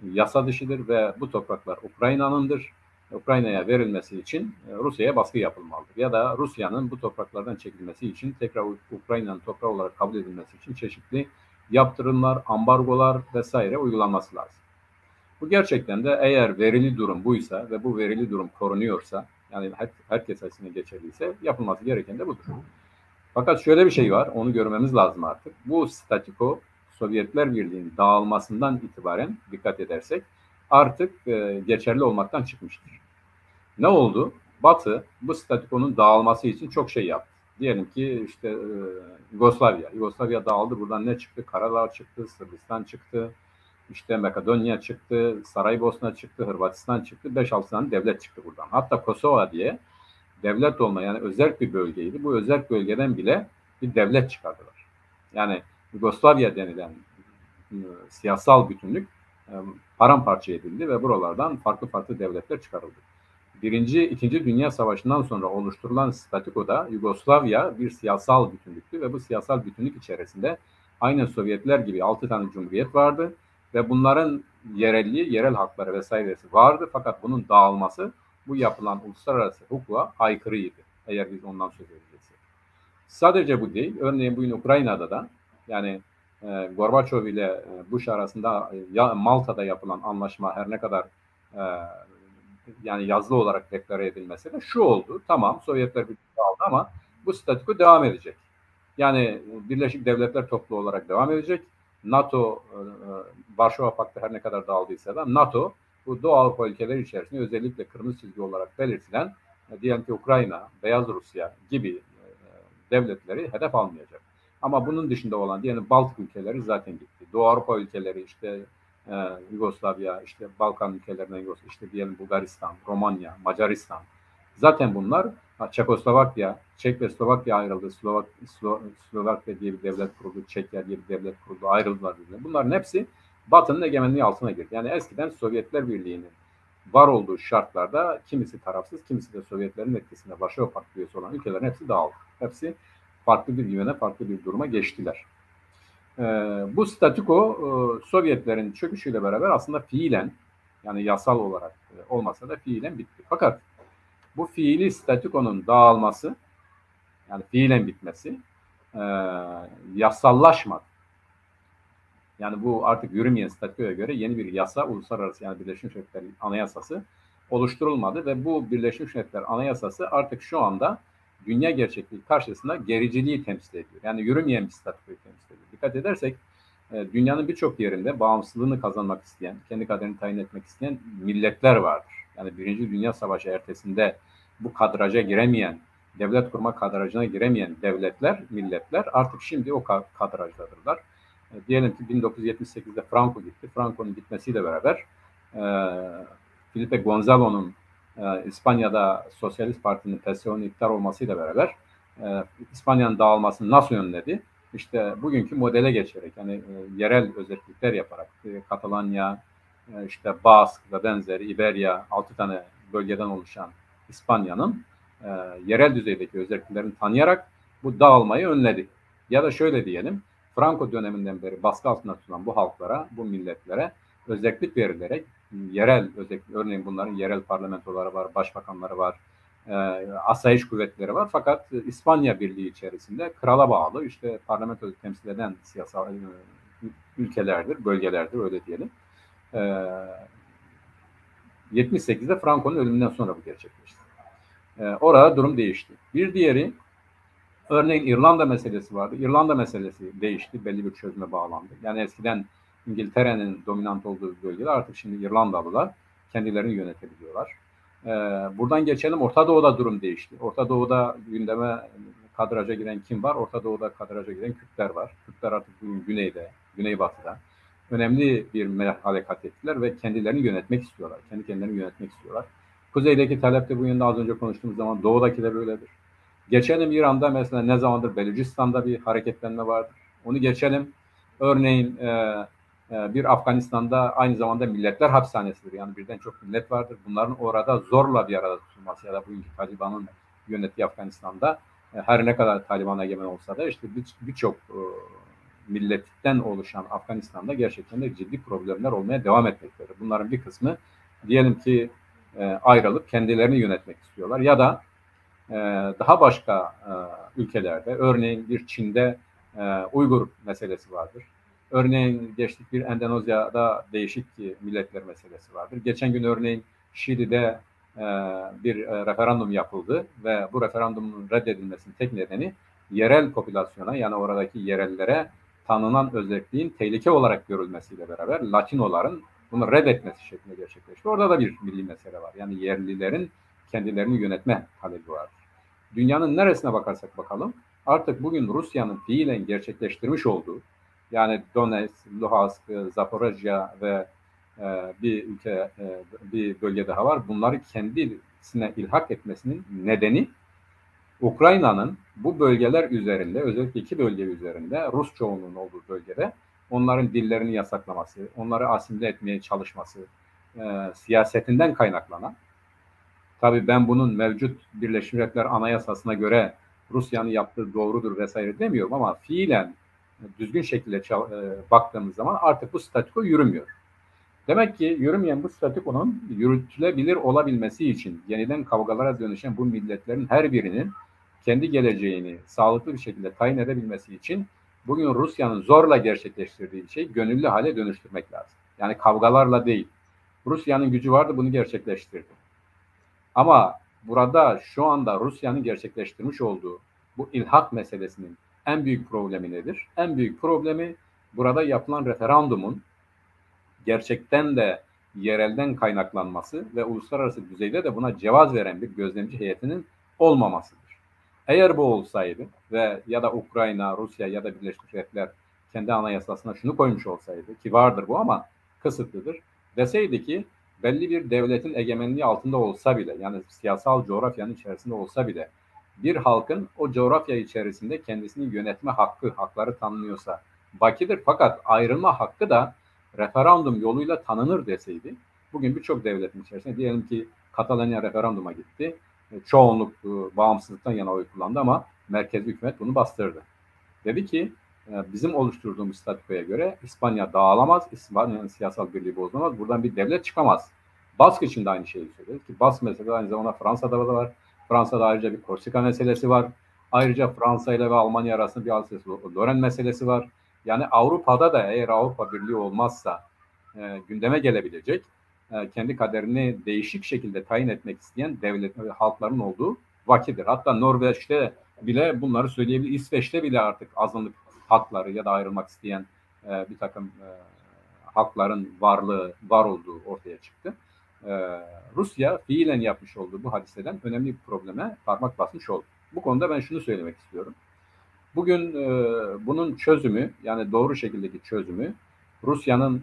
yasa dışıdır ve bu topraklar Ukrayna'nındır. Ukrayna'ya verilmesi için Rusya'ya baskı yapılmalıdır. Ya da Rusya'nın bu topraklardan çekilmesi için, tekrar Ukrayna'nın toprağı olarak kabul edilmesi için çeşitli yaptırımlar, ambargolar vesaire uygulanması lazım. Bu gerçekten de eğer verili durum buysa ve bu verili durum korunuyorsa, yani herkes açısından geçerliyse yapılması gereken de budur. Fakat şöyle bir şey var, onu görmemiz lazım artık. Bu statiko Sovyetler Birliği'nin dağılmasından itibaren dikkat edersek artık geçerli olmaktan çıkmıştır. Ne oldu? Batı bu statikonun dağılması için çok şey yaptı. Diyelim ki işte Yugoslavya dağıldı. Buradan ne çıktı? Karadağ çıktı, Sırbistan çıktı, işte Makedonya çıktı, Saraybosna çıktı, Hırvatistan çıktı. 5-6 tane devlet çıktı buradan. Hatta Kosova diye devlet olmayan, yani özerk bir bölgeydi. Bu özerk bölgeden bile bir devlet çıkardılar. Yani Yugoslavya denilen siyasal bütünlük paramparça edildi ve buralardan farklı farklı devletler çıkarıldı. İkinci Dünya Savaşı'ndan sonra oluşturulan statikoda Yugoslavya bir siyasal bütünlüktü ve bu siyasal bütünlük içerisinde aynen Sovyetler gibi 6 tane cumhuriyet vardı ve bunların yerelliği, yerel hakları vesairesi vardı, fakat bunun dağılması bu yapılan uluslararası hukuka aykırıydı, eğer biz ondan söz edeceksek. Sadece bu değil, örneğin bugün Ukrayna'da da, yani Gorbaçov ile Bush arasında Malta'da yapılan anlaşma her ne kadar yani yazılı olarak deklare edilmesi de şu oldu: tamam, Sovyetler Birliği aldı ama bu statiko devam edecek. Yani Birleşik Devletler topluluğu olarak devam edecek. NATO, Varşova Paktı her ne kadar dağıldıysa da NATO bu Doğu Avrupa ülkeleri içerisinde özellikle kırmızı çizgi olarak belirtilen diyelim ki Ukrayna, Beyaz Rusya gibi devletleri hedef almayacak. Ama bunun dışında olan diyelim Baltık ülkeleri zaten gitti. Doğu Avrupa ülkeleri, işte Yugoslavya, işte Balkan ülkelerinden işte diyelim Bulgaristan, Romanya, Macaristan, Zaten bunlar Çekoslovakya, Çek ve Slovakya ayrıldı. Slovakya diye bir devlet kuruldu, Çekya diye bir devlet kuruldu, ayrıldılar birbirine. Bunların hepsi Batı'nın egemenliği altına girdi. Yani eskiden Sovyetler Birliği'nin var olduğu şartlarda kimisi tarafsız, kimisi de Sovyetlerin etkisinde Varşova Paktı üyesi olan ülkelerin hepsi dağıldı. Hepsi farklı bir güvene, farklı bir duruma geçtiler. Bu statüko Sovyetlerin çöküşüyle beraber aslında fiilen, yani yasal olarak olmasa da fiilen bitti. Fakat bu fiili statükonun dağılması, yani fiilen bitmesi yasallaşmadı. Yani bu artık yürümeyen statükoya göre yeni bir yasa, uluslararası yani Birleşmiş Milletler Anayasası oluşturulmadı ve bu Birleşmiş Milletler Anayasası artık şu anda dünya gerçekliği karşısında gericiliği temsil ediyor. Yani yürümeyen bir statükoyu temsil ediyor. Dikkat edersek dünyanın birçok yerinde bağımsızlığını kazanmak isteyen, kendi kaderini tayin etmek isteyen milletler vardır. Yani Birinci Dünya Savaşı ertesinde bu kadraja giremeyen, devlet kurma kadrajına giremeyen devletler, milletler artık şimdi o kadrajdadırlar. Diyelim ki 1978'de Franco gitti. Franco'nun gitmesiyle beraber Felipe Gonzalo'nun İspanya'da Sosyalist Parti'nin PSOE'nun iktidar olmasıyla beraber İspanya'nın dağılmasını nasıl önledi? İşte bugünkü modele geçerek, yani yerel özellikler yaparak Katalanya, işte Bask ve benzeri İberya, 6 tane bölgeden oluşan İspanya'nın yerel düzeydeki özelliklerini tanıyarak bu dağılmayı önledi. Ya da şöyle diyelim, Franco döneminden beri baskı altında tutulan bu halklara, bu milletlere özellik verilerek yerel özellik, örneğin bunların yerel parlamentoları var, başbakanları var, asayiş kuvvetleri var. Fakat İspanya Birliği içerisinde krala bağlı, işte parlamentoyu temsil eden siyasal ülkelerdir, bölgelerdir öyle diyelim. 78'de Franco'nun ölümünden sonra bu gerçekleşti. Orada durum değişti. Bir diğeri, örneğin İrlanda meselesi vardı. İrlanda meselesi değişti, belli bir çözüme bağlandı. Yani eskiden İngiltere'nin dominant olduğu bölgeler artık şimdi İrlandalılar kendilerini yönetebiliyorlar. Buradan geçelim, Orta Doğu'da durum değişti. Orta Doğu'da gündeme kadraja giren kim var? Orta Doğu'da kadraja giren Kürtler var. Kürtler artık bugün güneyde, güneybatıda önemli bir merhale kat ettiler ve kendilerini yönetmek istiyorlar. Kendi kendilerini yönetmek istiyorlar. Kuzeydeki talep de bu yönde az önce konuştuğumuz zaman doğudaki de böyledir. Geçelim İran'da mesela ne zamandır Belucistan'da bir hareketlenme vardır. Onu geçelim. Örneğin bir Afganistan'da aynı zamanda milletler hapishanesidir. Yani birden çok millet vardır. Bunların orada zorla bir arada tutulması ya da bugünkü Taliban'ın yönettiği Afganistan'da her ne kadar Taliban egemen olsa da işte birçok milletten oluşan Afganistan'da gerçekten de ciddi problemler olmaya devam etmektedir. Bunların bir kısmı diyelim ki ayrılıp kendilerini yönetmek istiyorlar ya da daha başka ülkelerde, örneğin bir Çin'de Uygur meselesi vardır. Örneğin geçtik bir Endonezya'da değişik milletler meselesi vardır. Geçen gün örneğin Şili'de bir referandum yapıldı ve bu referandumun reddedilmesinin tek nedeni yerel popülasyona, yani oradaki yerellere tanınan özelliğin tehlike olarak görülmesiyle beraber Latinoların bunu reddetmesi şeklinde gerçekleşti. Orada da bir milli mesele var. Yani yerlilerin kendilerini yönetme talebi var. Dünyanın neresine bakarsak bakalım, artık bugün Rusya'nın fiilen gerçekleştirmiş olduğu, yani Donetsk, Luhansk, Zaporojya ve bir bölge daha var. Bunları kendisine ilhak etmesinin nedeni Ukrayna'nın bu bölgeler üzerinde, özellikle 2 bölge üzerinde, Rus çoğunluğunun olduğu bölgede onların dillerini yasaklaması, onları asimile etmeye çalışması siyasetinden kaynaklanan, tabii ben bunun mevcut Birleşmiş Milletler Anayasası'na göre Rusya'nın yaptığı doğrudur vesaire demiyorum ama fiilen düzgün şekilde baktığımız zaman artık bu statüko yürümüyor. Demek ki yürümeyen bu statükonun yürütülebilir olabilmesi için yeniden kavgalara dönüşen bu milletlerin her birinin kendi geleceğini sağlıklı bir şekilde tayin edebilmesi için bugün Rusya'nın zorla gerçekleştirdiği şeyi gönüllü hale dönüştürmek lazım. Yani kavgalarla değil. Rusya'nın gücü vardı, bunu gerçekleştirdi. Ama burada şu anda Rusya'nın gerçekleştirmiş olduğu bu ilhak meselesinin en büyük problemi nedir? En büyük problemi burada yapılan referandumun gerçekten de yerelden kaynaklanması ve uluslararası düzeyde de buna cevaz veren bir gözlemci heyetinin olmamasıdır. Eğer bu olsaydı ve ya da Ukrayna, Rusya ya da Birleşmiş Milletler kendi anayasasına şunu koymuş olsaydı, ki vardır bu ama kısıtlıdır, deseydi ki belli bir devletin egemenliği altında olsa bile, yani siyasal coğrafyanın içerisinde olsa bile bir halkın o coğrafya içerisinde kendisini yönetme hakları tanınıyorsa bakidir. Fakat ayrılma hakkı da referandum yoluyla tanınır deseydi, bugün birçok devletin içerisinde diyelim ki Katalanya referanduma gitti. Çoğunluk bağımsızlıktan yana oy kullandı ama merkezi hükümet bunu bastırdı. Dedi ki bizim oluşturduğumuz statükoya göre İspanya dağılamaz, İspanya'nın siyasal birliği bozulamaz, buradan bir devlet çıkamaz. Bask için de aynı şeyi söyledi ki Bask meselesi aynı zamanda Fransa'da da var. Fransa'da ayrıca bir Korsika meselesi var. Ayrıca Fransa ile ve Almanya arasında bir Alsace-Lorraine meselesi var. Yani Avrupa'da da eğer Avrupa Birliği olmazsa gündeme gelebilecek, kendi kaderini değişik şekilde tayin etmek isteyen devlet halkların olduğu vakidir. Hatta Norveç'te bile bunları söyleyebilir. İsveç'te bile artık azınlık hakları ya da ayrılmak isteyen bir takım hakların var olduğu ortaya çıktı. Rusya fiilen yapmış olduğu bu hadiseden önemli bir probleme parmak basmış oldu. Bu konuda ben şunu söylemek istiyorum. Bugün bunun çözümü, yani doğru şekildeki çözümü Rusya'nın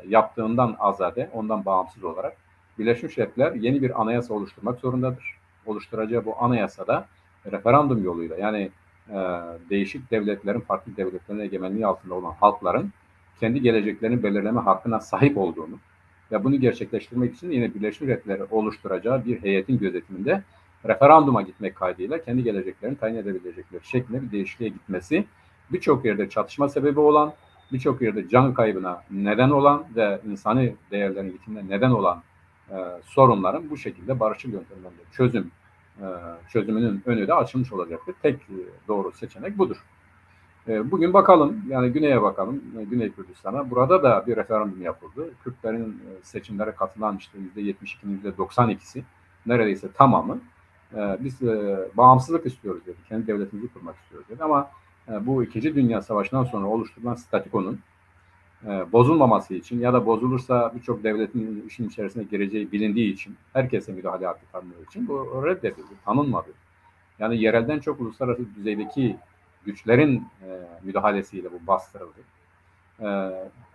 yaptığından azade, ondan bağımsız olarak Birleşmiş Milletler yeni bir anayasa oluşturmak zorundadır. Oluşturacağı bu anayasada referandum yoluyla, yani değişik devletlerin, farklı devletlerin egemenliği altında olan halkların kendi geleceklerini belirleme hakkına sahip olduğunu ve bunu gerçekleştirmek için yine Birleşmiş Milletler'i oluşturacağı bir heyetin gözetiminde referanduma gitmek kaydıyla kendi geleceklerini tayin edebilecekleri şeklinde bir değişikliğe gitmesi, birçok yerde çatışma sebebi olan, birçok yerde can kaybına neden olan ve insani değerlerin yitimine neden olan sorunların bu şekilde barışçıl yöntemlerle çözümünün önü de açılmış olacaktır. Tek doğru seçenek budur. Bugün bakalım, yani güneye bakalım, Güney Kürdistan'a. Burada da bir referandum yapıldı. Kürtlerin seçimlere katılan işte %72'nin %92'si, neredeyse tamamı biz bağımsızlık istiyoruz dedi. Kendi devletimizi kurmak istiyoruz dedi. Ama bu 2. Dünya Savaşı'ndan sonra oluşturulan statikonun bozulmaması için ya da bozulursa birçok devletin işin içerisine gireceği bilindiği için, herkese müdahale hakkı tanındığı için bu reddedildi, tanınmadı. Yani yerelden çok uluslararası düzeydeki güçlerin müdahalesiyle bu bastırıldı.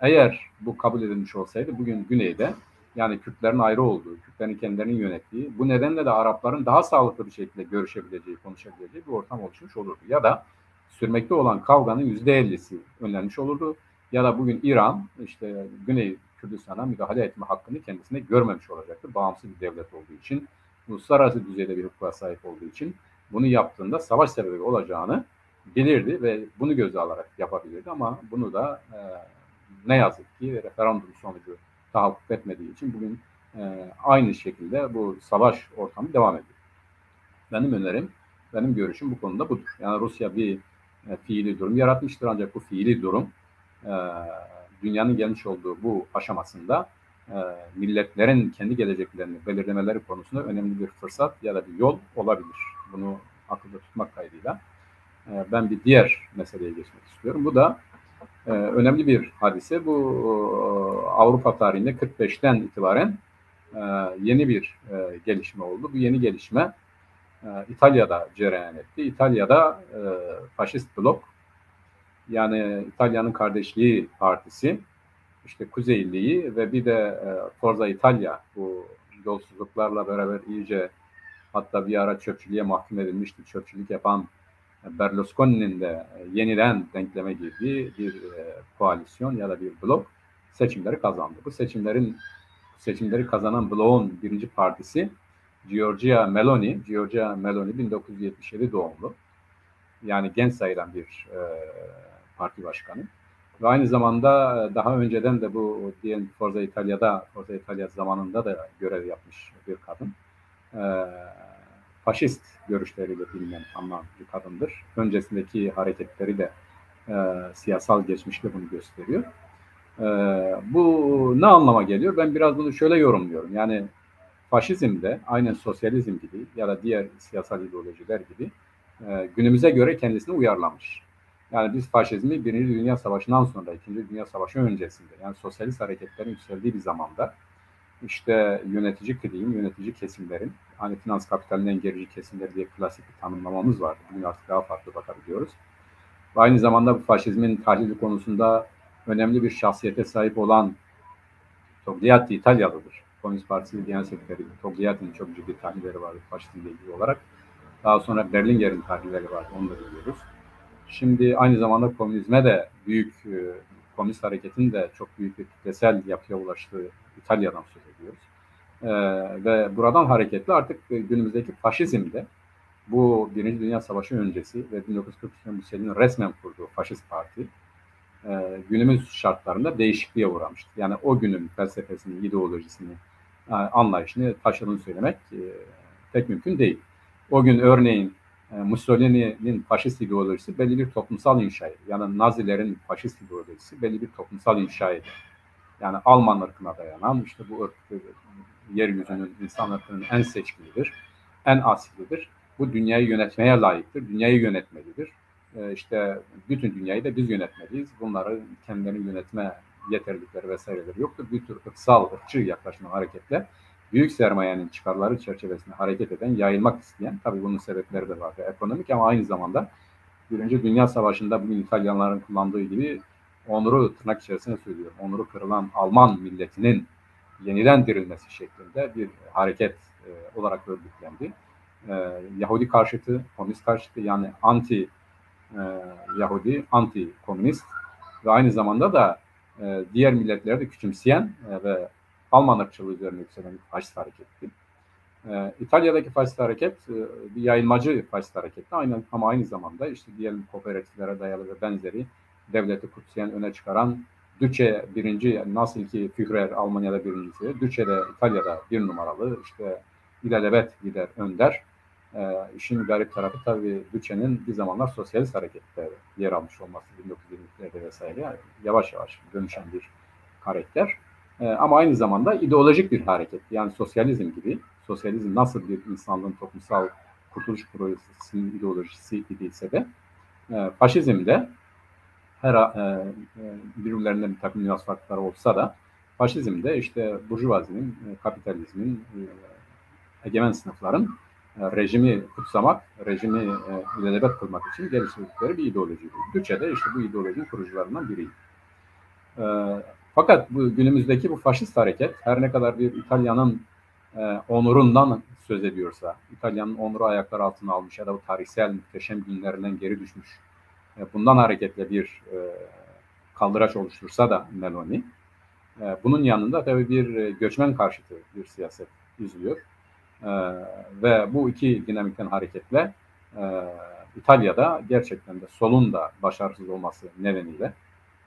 Eğer bu kabul edilmiş olsaydı bugün Güney'de, yani Kürtlerin ayrı olduğu, Kürtlerin kendilerinin yönettiği, bu nedenle de Arapların daha sağlıklı bir şekilde görüşebileceği, konuşabileceği bir ortam oluşmuş olurdu. Ya da sürmekte olan kavganın %50'si önlenmiş olurdu. Ya da bugün İran işte Güney Kürdistan'a müdahale etme hakkını kendisine görmemiş olacaktı. Bağımsız bir devlet olduğu için, uluslararası düzeyde bir hukuka sahip olduğu için bunu yaptığında savaş sebebi olacağını bilirdi ve bunu göze alarak yapabilirdi. Ama bunu da ne yazık ki referandum sonucu tahakkuk etmediği için bugün aynı şekilde bu savaş ortamı devam ediyor. Benim önerim, benim görüşüm bu konuda budur. Yani Rusya bir fiili durum yaratmıştır, ancak bu fiili durum dünyanın gelmiş olduğu bu aşamasında milletlerin kendi geleceklerini belirlemeleri konusunda önemli bir fırsat ya da bir yol olabilir. Bunu akılda tutmak kaydıyla ben bir diğer meseleye geçmek istiyorum. Bu da önemli bir hadise. Bu Avrupa tarihinde 45'ten itibaren yeni bir gelişme oldu. Bu yeni gelişme İtalya'da cereyan etti. İtalya'da faşist blok, yani İtalya'nın Kardeşliği Partisi, işte Kuzeyliği ve bir de Forza Italia, bu yolsuzluklarla beraber iyice, hatta bir ara çöpçülüğe mahkum edilmişti. Çöpçülük yapan Berlusconi'nin de yeniden denkleme girdiği bir koalisyon ya da bir blok seçimleri kazandı. Bu seçimleri kazanan bloğun birinci partisi Giorgia Meloni 1977 doğumlu. Yani genç sayılan bir parti başkanı. Ve aynı zamanda daha önceden de bu diyelim Forza Italia zamanında da görev yapmış bir kadın. Faşist görüşleriyle bilinen, anlanan bir kadındır. Öncesindeki hareketleri de siyasal geçmişte bunu gösteriyor. Bu ne anlama geliyor? Ben biraz bunu şöyle yorumluyorum. Yani faşizm de aynen sosyalizm gibi ya da diğer siyasal ideolojiler gibi günümüze göre kendisini uyarlamış. Yani biz faşizmi 1. Dünya Savaşı'ndan sonra, 2. Dünya Savaşı öncesinde, yani sosyalist hareketlerin yükseldiği bir zamanda işte yönetici kesimlerin, hani finans kapitalinden gerici kesimler diye klasik bir tanımlamamız vardı. Bugün artık daha farklı bakabiliyoruz. Ve aynı zamanda bu faşizmin tahlili konusunda önemli bir şahsiyete sahip olan Togliatti İtalyalıdır. Komünist Partisi Genel Sekreteri Togliatti'nin çok ciddi tahlilleri vardı faşizmle ilgili olarak. Daha sonra Berlinger'in tahlilleri vardı, onu da biliyoruz. Şimdi aynı zamanda komünizme de komünist hareketin de çok büyük bir kitlesel yapıya ulaştığı İtalya'dan söz ediyoruz. Ve buradan hareketle artık günümüzdeki faşizmde bu Birinci Dünya Savaşı öncesi ve 1943'te Mussolini'nin resmen kurduğu faşist parti günümüz şartlarında değişikliğe uğramıştır. Yani o günün felsefesini, ideolojisini, anlayışını taşıdığını söylemek pek mümkün değil. O gün örneğin Mussolini'nin faşist ideolojisi belli bir toplumsal inşaydı. Yani Nazilerin faşist ideolojisi belli bir toplumsal inşaydı. Yani Alman ırkına dayanan, işte bu ırk yeryüzünün, insan ırkının en seçkinidir, en asilidir. Bu dünyayı yönetmeye layıktır, dünyayı yönetmelidir. İşte bütün dünyayı da biz yönetmeliyiz. Bunları kendilerini yönetme yeterlilikleri vesaireleri yoktur. Bir tür ırkçı yaklaşımı hareketle büyük sermayenin çıkarları çerçevesinde hareket eden, yayılmak isteyen, tabii bunun sebepleri de vardı ekonomik ama aynı zamanda Birinci Dünya Savaşı'nda bugün İtalyanların kullandığı gibi onuru tırnak içerisinde söylüyorum, onuru kırılan Alman milletinin yeniden dirilmesi şeklinde bir hareket olarak örgütlendi. Yahudi karşıtı, komünist karşıtı, yani anti Yahudi, anti komünist ve aynı zamanda da diğer milletleri de küçümseyen ve Alman ırkçılığı üzerine yükselen bir faşist hareketti. İtalya'daki faşist hareket bir yayılmacı faşist hareketti. Ama aynı zamanda işte diyelim kooperatiflere dayalı ve benzeri devleti kutsayan, öne çıkaran Duce birinci, nasıl ki Führer Almanya'da birincisi, Duce de İtalya'da bir numaralı, işte ilelebet gider önder. İşin garip tarafı tabii Duce'nin bir zamanlar sosyalist harekette yer almış olması 1920'lerde vesaire, yani yavaş yavaş dönüşen bir karakter. Ama aynı zamanda ideolojik bir hareket. Yani sosyalizm gibi. Sosyalizm nasıl bir insanlığın toplumsal kurtuluş projesinin ideolojisi idiyse de faşizm de birbirlerinden bir takım nüans farkları olsa da faşizm de işte burjuvazinin, kapitalizmin, egemen sınıfların rejimi kutsamak, rejimi ilelebet kılmak için geliştirdikleri bir ideoloji. Duce de işte bu ideolojinin kurucularından biriydi. Fakat bu günümüzdeki bu faşist hareket her ne kadar bir İtalya'nın onurundan söz ediyorsa, İtalya'nın onuru ayaklar altına almış ya da bu tarihsel muhteşem günlerinden geri düşmüş, bundan hareketle bir kaldıraç oluştursa da Meloni, bunun yanında tabii bir göçmen karşıtı bir siyaset izliyor. Ve bu iki dinamikten hareketle İtalya'da gerçekten de solun da başarısız olması nedeniyle,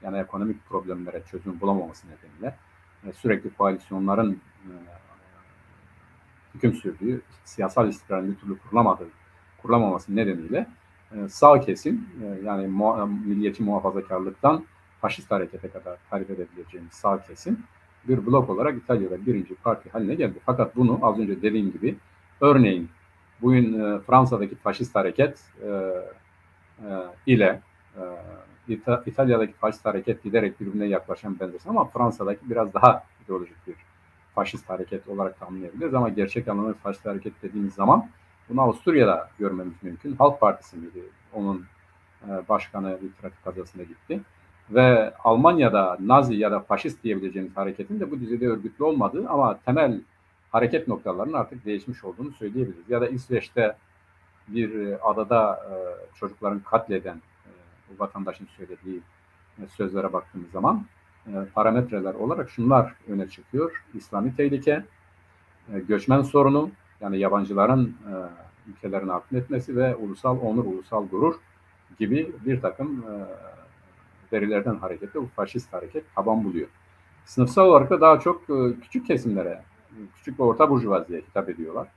yani ekonomik problemlere çözüm bulamaması nedeniyle sürekli koalisyonların hüküm sürdüğü, siyasal istikrarın bir türlü kurulamaması nedeniyle sağ kesim, yani milliyetçi muhafazakarlıktan faşist harekete kadar tarif edebileceğimiz sağ kesim bir blok olarak İtalya'da birinci parti haline geldi. Fakat bunu az önce dediğim gibi, örneğin bugün Fransa'daki faşist hareket ile İtalya'daki faşist hareket giderek birbirine yaklaşan benzersin ama Fransa'daki biraz daha ideolojik bir faşist hareket olarak tanımlayabiliriz ama gerçek anlamda faşist hareket dediğimiz zaman bunu Avusturya'da görmemiz mümkün. Halk Partisi miydi? Onun başkanı bir trafik kazasında gitti. Ve Almanya'da Nazi ya da faşist diyebileceğimiz hareketin de bu düzeyde örgütlü olmadığı ama temel hareket noktalarının artık değişmiş olduğunu söyleyebiliriz. Ya da İsveç'te bir adada çocukların katleden vatandaşın söylediği sözlere baktığımız zaman parametreler olarak şunlar öne çıkıyor. İslami tehlike, göçmen sorunu, yani yabancıların ülkelerini akıl etmesi ve ulusal onur, ulusal gurur gibi bir takım verilerden hareketle bu faşist hareket taban buluyor. Sınıfsal olarak da daha çok küçük kesimlere, küçük ve orta burjuvaziye hitap ediyorlar.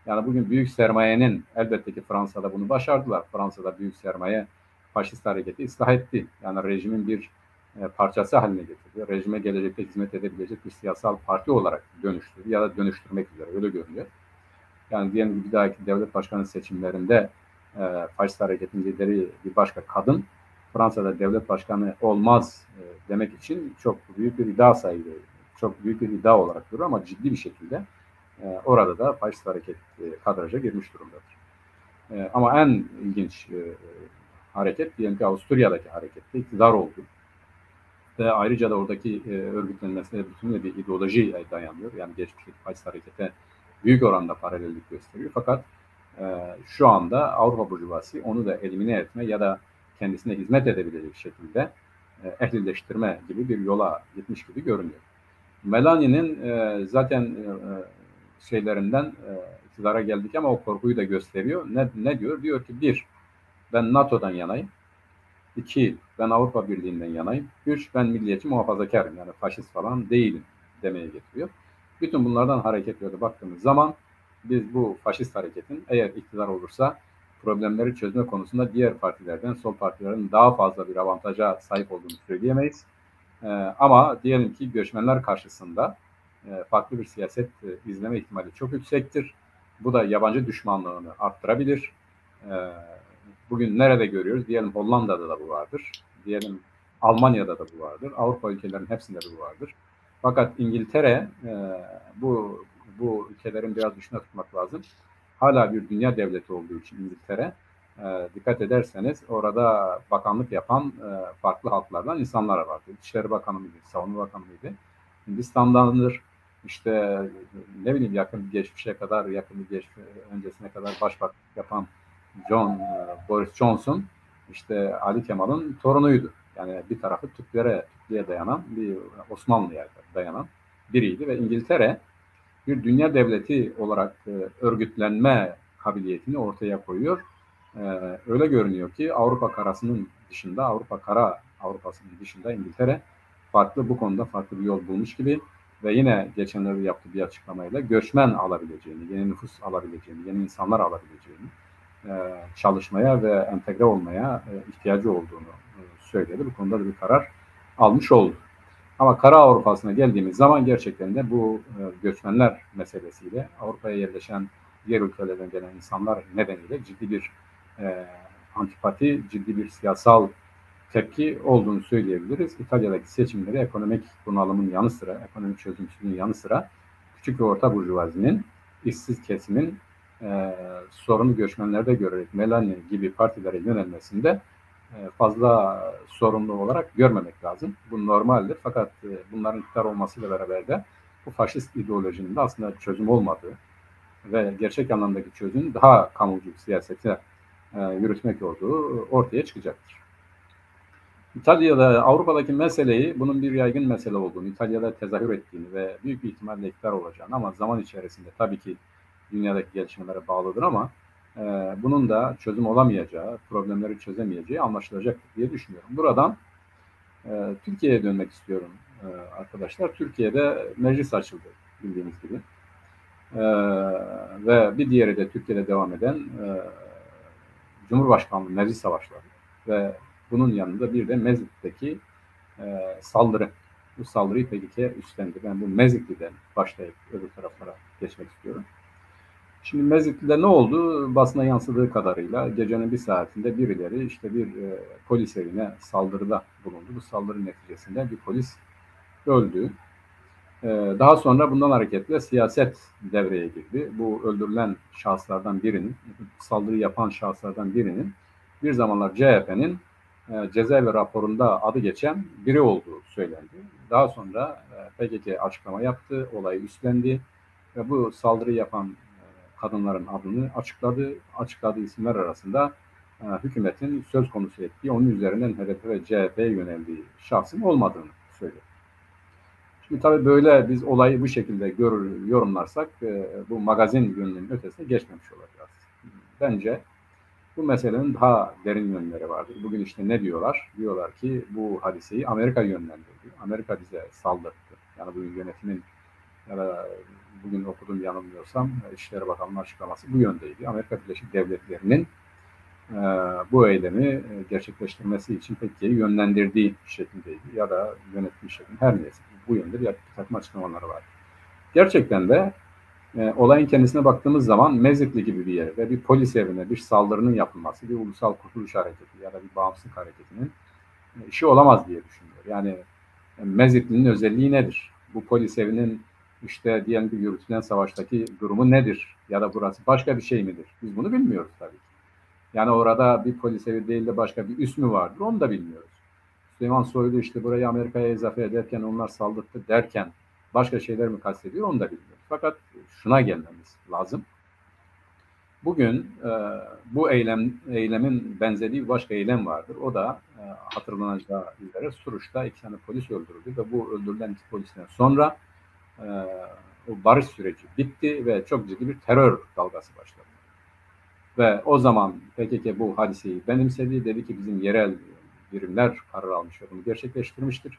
Yani bugün büyük sermayenin, elbette ki Fransa'da bunu başardılar. Fransa'da büyük sermaye faşist hareketi ıslah etti. Yani rejimin bir parçası haline getirdi. Rejime gelecekte hizmet edebilecek bir siyasal parti olarak dönüştürdü ya da dönüştürmek üzere, öyle görünüyor. Yani diyelim ki bir dahaki devlet başkanı seçimlerinde faşist hareketin lideri bir başka kadın Fransa'da devlet başkanı olmaz demek için çok büyük bir iddia sahibi, çok büyük bir iddia olarak duruyor ama ciddi bir şekilde orada da faşist hareket kadraja girmiş durumdadır. Ama en ilginç hareket diyelim ki Avusturya'daki harekette iktidar oldu. Ve ayrıca da oradaki örgütlenmesine bütünüyle bir ideoloji dayanıyor. Yani geçmişteki faşist harekete büyük oranda paralellik gösteriyor. Fakat şu anda Avrupa Burjuvası onu da elimine etme ya da kendisine hizmet edebilecek şekilde ehlileştirme gibi bir yola gitmiş gibi görünüyor. Melani'nin zaten şeylerinden iktidara geldik ama o korkuyu da gösteriyor. Ne diyor? Diyor ki bir, ben NATO'dan yanayım. 2, ben Avrupa Birliği'nden yanayım. 3, ben milliyetçi muhafazakarım. Yani faşist falan değilim demeye getiriyor. Bütün bunlardan hareketle baktığımız zaman biz bu faşist hareketin eğer iktidar olursa problemleri çözme konusunda diğer partilerden, sol partilerin daha fazla bir avantaja sahip olduğunu söyleyemeyiz. Ama diyelim ki göçmenler karşısında farklı bir siyaset izleme ihtimali çok yüksektir. Bu da yabancı düşmanlığını arttırabilir. Bugün nerede görüyoruz? Diyelim Hollanda'da da bu vardır. Diyelim Almanya'da da bu vardır. Avrupa ülkelerinin hepsinde de bu vardır. Fakat İngiltere bu ülkelerin biraz dışına tutmak lazım. Hala bir dünya devleti olduğu için İngiltere dikkat ederseniz orada bakanlık yapan farklı halklardan insanlar vardı. İçişleri Bakanı mıydı, Savunma Bakanı mıydı? Hindistan'dandır. İşte ne bileyim yakın bir geçmişe kadar, öncesine kadar başbakanlık yapan Boris Johnson işte Ali Kemal'ın torunuydu. Yani bir tarafı Türklüğe dayanan, bir Osmanlı'ya dayanan biriydi ve İngiltere bir dünya devleti olarak örgütlenme kabiliyetini ortaya koyuyor. Öyle görünüyor ki Avrupa karasının dışında, Avrupa'sının dışında İngiltere bu konuda farklı bir yol bulmuş gibi ve yine geçenlerde yaptığı bir açıklamayla göçmen alabileceğini, yeni nüfus alabileceğini, yeni insanlar alabileceğini, çalışmaya ve entegre olmaya ihtiyacı olduğunu söyledi. Bu konuda da bir karar almış oldu. Ama Kara Avrupa'sına geldiğimiz zaman gerçekten de bu göçmenler meselesiyle Avrupa'ya yerleşen diğer ülkelerden gelen insanlar nedeniyle ciddi bir antipati, ciddi bir siyasal tepki olduğunu söyleyebiliriz. İtalya'daki seçimleri ekonomik bunalımın yanı sıra, ekonomik çözümsüzlüğün yanı sıra küçük ve orta burjuvazinin, işsiz kesimin sorunu göçmenlerde görerek Meloni gibi partilere yönelmesinde fazla sorumlu olarak görmemek lazım. Bu normaldir. Fakat bunların iktidar olmasıyla beraber de bu faşist ideolojinin de aslında çözüm olmadığı ve gerçek anlamdaki çözüm daha kamucu siyasete yürütmek olduğu ortaya çıkacaktır. İtalya'da, Avrupa'daki meseleyi bunun bir yaygın mesele olduğunu, İtalya'da tezahür ettiğini ve büyük bir ihtimalle iktidar olacağını ama zaman içerisinde tabii ki dünyadaki gelişmelere bağlıdır ama bunun da çözüm olamayacağı, problemleri çözemeyeceği anlaşılacaktır diye düşünüyorum. Buradan Türkiye'ye dönmek istiyorum arkadaşlar. Türkiye'de meclis açıldı bildiğiniz gibi. Ve bir diğeri de Türkiye'de devam eden Cumhurbaşkanlığı meclis savaşları ve bunun yanında bir de Mezit'teki saldırı. Bu saldırıyı PKK üstlendi. Ben bu Mezitli'den başlayıp öbür taraflara geçmek istiyorum. Şimdi Mezitli'de ne oldu? Basına yansıdığı kadarıyla gecenin bir saatinde birileri işte bir polis evine saldırıda bulundu. Bu saldırı neticesinde bir polis öldü. Daha sonra bundan hareketle siyaset devreye girdi. Bu öldürülen şahıslardan birinin, saldırı yapan şahıslardan birinin bir zamanlar CHP'nin cezaevi raporunda adı geçen biri olduğu söylendi. Daha sonra PKK açıklama yaptı, olayı üstlendi ve bu saldırı yapan kadınların adını açıkladı. Açıkladığı isimler arasında hükümetin söz konusu ettiği, onun üzerinden HDP ve CHP'ye yöneldiği şahsın olmadığını söyledi. Şimdi tabii böyle biz olayı bu şekilde yorumlarsak bu magazin yönünün ötesine geçmemiş olacağız. Bence bu meselenin daha derin yönleri vardır. Bugün işte ne diyorlar? Diyorlar ki bu hadiseyi Amerika yönlendirdi. Amerika bize saldırdı. Yani bu yönetimin ya da bugün okuduğum yanılmıyorsam İçişleri Bakanlığı'nın açıklaması bu yöndeydi. Amerika Birleşik Devletleri'nin bu eylemi gerçekleştirmesi için PKK'yi yönlendirdiği şeklindeydi ya da yönettiği şeklinde her neyse bu yönde bir takım açıklamaları var. Gerçekten de olayın kendisine baktığımız zaman Mezitli gibi bir yerde bir polis evine bir saldırının yapılması bir ulusal kurtuluş hareketi ya da bir bağımsızlık hareketinin işi olamaz diye düşünüyor. Yani Mezitli'nin özelliği nedir? Bu polis evinin işte diyelim ki yürütülen savaştaki durumu nedir? Ya da burası başka bir şey midir? Biz bunu bilmiyoruz tabii ki. Yani orada bir polis evi değil de başka bir üs mü vardır? Onu da bilmiyoruz. Süleyman Soylu işte burayı Amerika'ya izafe ederken onlar saldırdı derken başka şeyler mi kastediyor onu da bilmiyoruz. Fakat şuna gelmemiz lazım. Bugün bu eylemin benzediği bir başka eylem vardır. O da hatırlanacağı üzere Suruç'ta 2 tane polis öldürüldü ve bu öldürülen 2 polisten sonra o barış süreci bitti ve çok ciddi bir terör dalgası başladı. Ve o zaman PKK bu hadiseyi benimsedi. Dedi ki bizim yerel birimler karar almış ve bunu gerçekleştirmiştir.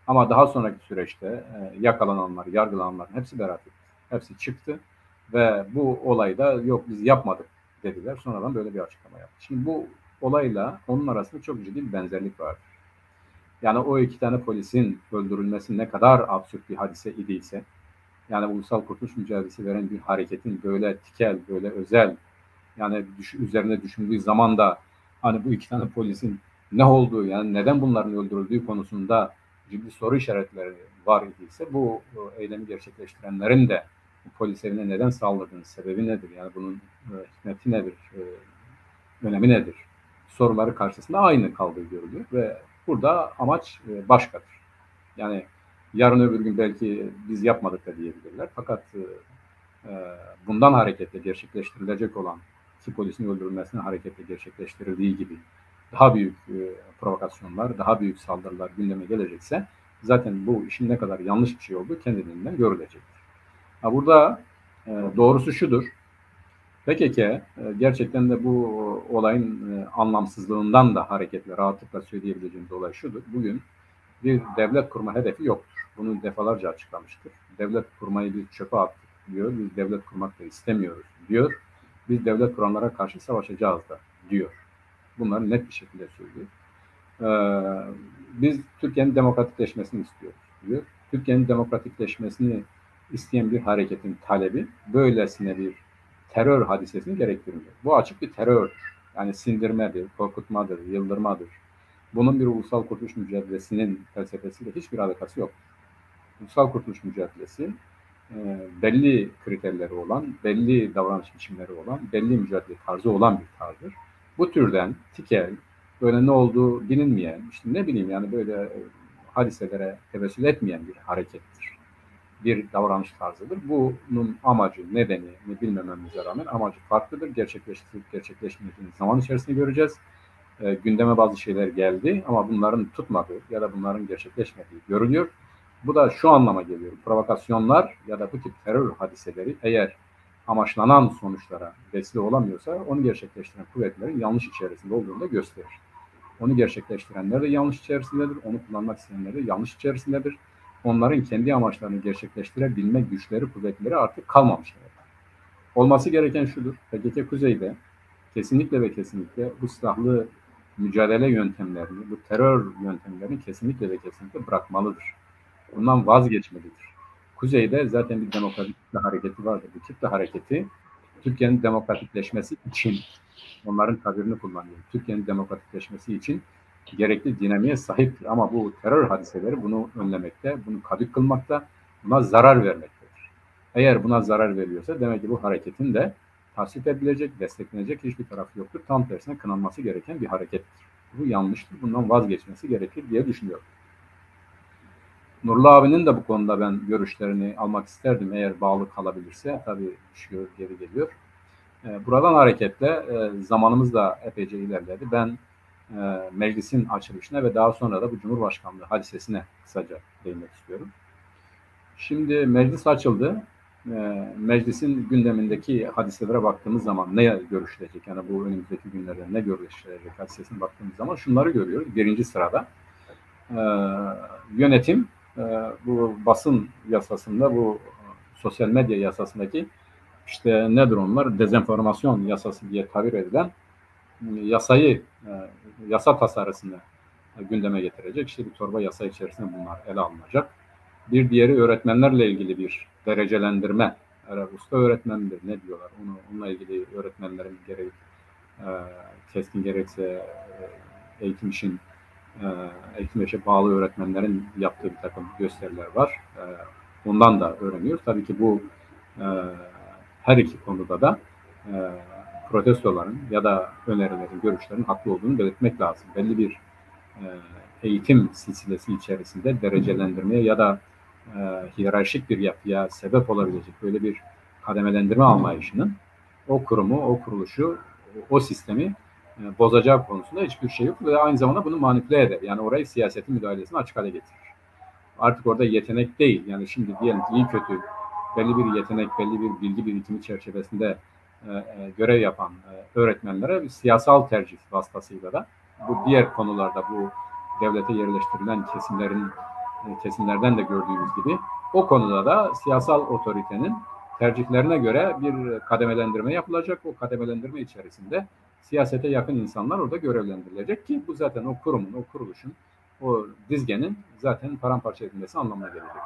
Ama daha sonraki süreçte yakalananlar, yargılananların hepsi beraat etti. Hepsi çıktı ve bu olayda yok biz yapmadık dediler. Sonradan böyle bir açıklama yaptı. Şimdi bu olayla onun arasında çok ciddi bir benzerlik vardır. Yani o 2 tane polisin öldürülmesi ne kadar absürt bir hadise idiyse, yani ulusal kurtuluş mücadelesi veren bir hareketin böyle tikel, böyle özel, yani üzerine düşündüğü zaman da hani bu 2 tane polisin ne olduğu, yani neden bunların öldürüldüğü konusunda ciddi soru işaretleri var idiyse, bu eylemi gerçekleştirenlerin de bu polis evine neden saldırdığının sebebi nedir? Yani bunun hikmeti nedir? Önemi nedir? Soruları karşısında aynı kaldığı görülüyor ve burada amaç başkadır. Yani yarın öbür gün belki biz yapmadık da diyebilirler. Fakat bundan hareketle gerçekleştirilecek olan 2 polisin öldürülmesine hareketle gerçekleştirildiği gibi daha büyük provokasyonlar, daha büyük saldırılar gündeme gelecekse zaten bu işin ne kadar yanlış bir şey olduğu kendiliğinden görülecektir. Burada doğrusu şudur. PKK gerçekten de bu olayın anlamsızlığından da hareketle rahatlıkla söyleyebileceğimiz olay şudur. Bugün bir devlet kurma hedefi yoktur. Bunu defalarca açıklamıştır. Devlet kurmayı biz çöpe attık diyor. Biz devlet kurmak da istemiyoruz diyor. Biz devlet kuranlara karşı savaşacağız da diyor. Bunları net bir şekilde söylüyor. Biz Türkiye'nin demokratikleşmesini istiyoruz diyor. Türkiye'nin demokratikleşmesini isteyen bir hareketin talebi böylesine bir terör hadisesini gerektirmiyor. Bu açık bir terördür. Yani sindirmedir, korkutmadır, yıldırmadır. Bunun bir ulusal kurtuluş mücadelesinin felsefesiyle hiçbir alakası yok. Ulusal kurtuluş mücadelesi belli kriterleri olan, belli davranış biçimleri olan, belli mücadele tarzı olan bir tarzdır. Bu türden tikel, böyle ne olduğu bilinmeyen, işte ne bileyim yani böyle hadiselere tevessül etmeyen bir harekettir. Bir davranış tarzıdır. Bunun amacı, nedeni bilmememize rağmen amacı farklıdır. Gerçekleştirip gerçekleşmediğini zaman içerisinde göreceğiz. Gündeme bazı şeyler geldi ama bunların tutmadığı ya da bunların gerçekleşmediği görülüyor. Bu da şu anlama geliyor. Provokasyonlar ya da bu tip terör hadiseleri eğer amaçlanan sonuçlara vesile olamıyorsa onu gerçekleştiren kuvvetlerin yanlış içerisinde olduğunu da gösterir. Onu gerçekleştirenler de yanlış içerisindedir. Onu kullanmak isteyenler de yanlış içerisindedir. Onların kendi amaçlarını gerçekleştirebilme güçleri, kuvvetleri artık kalmamıştır. Olması gereken şudur. PKK Kuzey'de kesinlikle ve kesinlikle bu silahlı mücadele yöntemlerini, bu terör yöntemlerini kesinlikle ve kesinlikle bırakmalıdır. Bundan vazgeçmelidir. Kuzey'de zaten bir demokratik kitle hareketi vardır. Bu kitle hareketi Türkiye'nin demokratikleşmesi için, onların tabirini kullanıyor. Türkiye'nin demokratikleşmesi için gerekli dinamiğe sahiptir. Ama bu terör hadiseleri bunu önlemekte, bunu kadük kılmakta, buna zarar vermektedir. Eğer buna zarar veriyorsa demek ki bu hareketin de tasvip edilecek, desteklenecek hiçbir tarafı yoktur. Tam tersine kınanması gereken bir harekettir. Bu yanlıştır. Bundan vazgeçmesi gerekir diye düşünüyorum. Nurullah abinin de bu konuda ben görüşlerini almak isterdim. Eğer bağlı kalabilirse tabii düşüyor, geri geliyor. Buradan hareketle zamanımız da epeyce ilerledi. Ben meclisin açılışına ve daha sonra da bu Cumhurbaşkanlığı hadisesine kısaca değinmek istiyorum. Şimdi meclis açıldı. Meclisin gündemindeki hadiselere baktığımız zaman ne görüşülecek? Yani bu önümüzdeki günlerde ne görüşülecek hadisesine baktığımız zaman şunları görüyoruz. Birinci sırada yönetim bu basın yasasında, bu sosyal medya yasasındaki işte nedir onlar? Dezenformasyon yasası diye tabir edilen yasayı, yasa tasarısını gündeme getirecek. İşte bir torba yasa içerisinde bunlar ele alınacak. Bir diğeri öğretmenlerle ilgili bir derecelendirme. Usta öğretmen midir ne diyorlar? Onunla ilgili öğretmenlerin gerek keskin gerekse eğitim işe bağlı öğretmenlerin yaptığı bir takım gösteriler var. Ondan da öğreniyoruz. Tabii ki bu her iki konuda da protestoların ya da önerilerin, görüşlerin haklı olduğunu belirtmek lazım. Belli bir eğitim silsilesi içerisinde derecelendirmeye ya da hiyerarşik bir yapıya sebep olabilecek böyle bir kademelendirme anlayışının o kurumu, o kuruluşu, o sistemi bozacağı konusunda hiçbir şey yok ve aynı zamanda bunu manipüle eder. Yani orayı siyasetin müdahalesini açık hale getirir. Artık orada yetenek değil. Yani şimdi diyelim ki iyi kötü belli bir yetenek, belli bir bilgi birikimi çerçevesinde görev yapan öğretmenlere bir siyasal tercih vasıtasıyla da bu diğer konularda bu devlete yerleştirilen kesimlerden de gördüğümüz gibi o konuda da siyasal otoritenin tercihlerine göre bir kademelendirme yapılacak. O kademelendirme içerisinde siyasete yakın insanlar orada görevlendirilecek ki bu zaten o kurumun, o kuruluşun, o dizgenin zaten paramparça edilmesi anlamına gelecektir.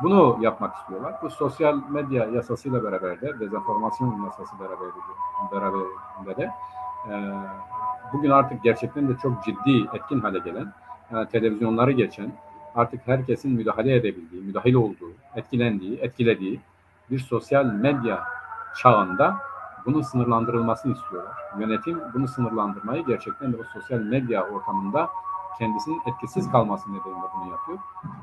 Bunu yapmak istiyorlar. Bu sosyal medya yasasıyla beraber de, dezenformasyon yasası beraberinde de bugün artık gerçekten de çok ciddi etkin hale gelen, televizyonları geçen, artık herkesin müdahale edebildiği, müdahil olduğu, etkilendiği, etkilediği bir sosyal medya çağında bunun sınırlandırılmasını istiyorlar. Yönetim bunu sınırlandırmayı gerçekten de o sosyal medya ortamında kendisinin etkisiz kalması nedeniyle bunu yapıyor.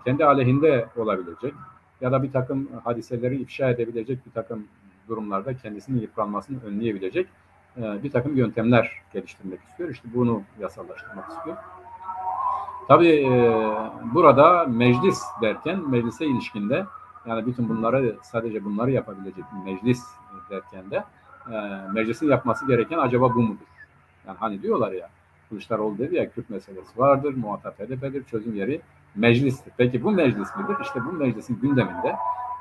Kendi aleyhinde olabilecek ya da bir takım hadiseleri ifşa edebilecek bir takım durumlarda kendisinin yıpranmasını önleyebilecek bir takım yöntemler geliştirmek istiyor. İşte bunu yasallaştırmak istiyor. Tabii burada meclis derken meclise ilişkinde yani bütün bunları sadece bunları yapabilecek bir meclis derken de meclisin yapması gereken acaba bu mudur? Yani hani diyorlar ya Kılıçdaroğlu dedi ya Kürt meselesi vardır, muhatap HDP'dir, çözüm yeri meclistir. Peki bu meclis midir? İşte bu meclisin gündeminde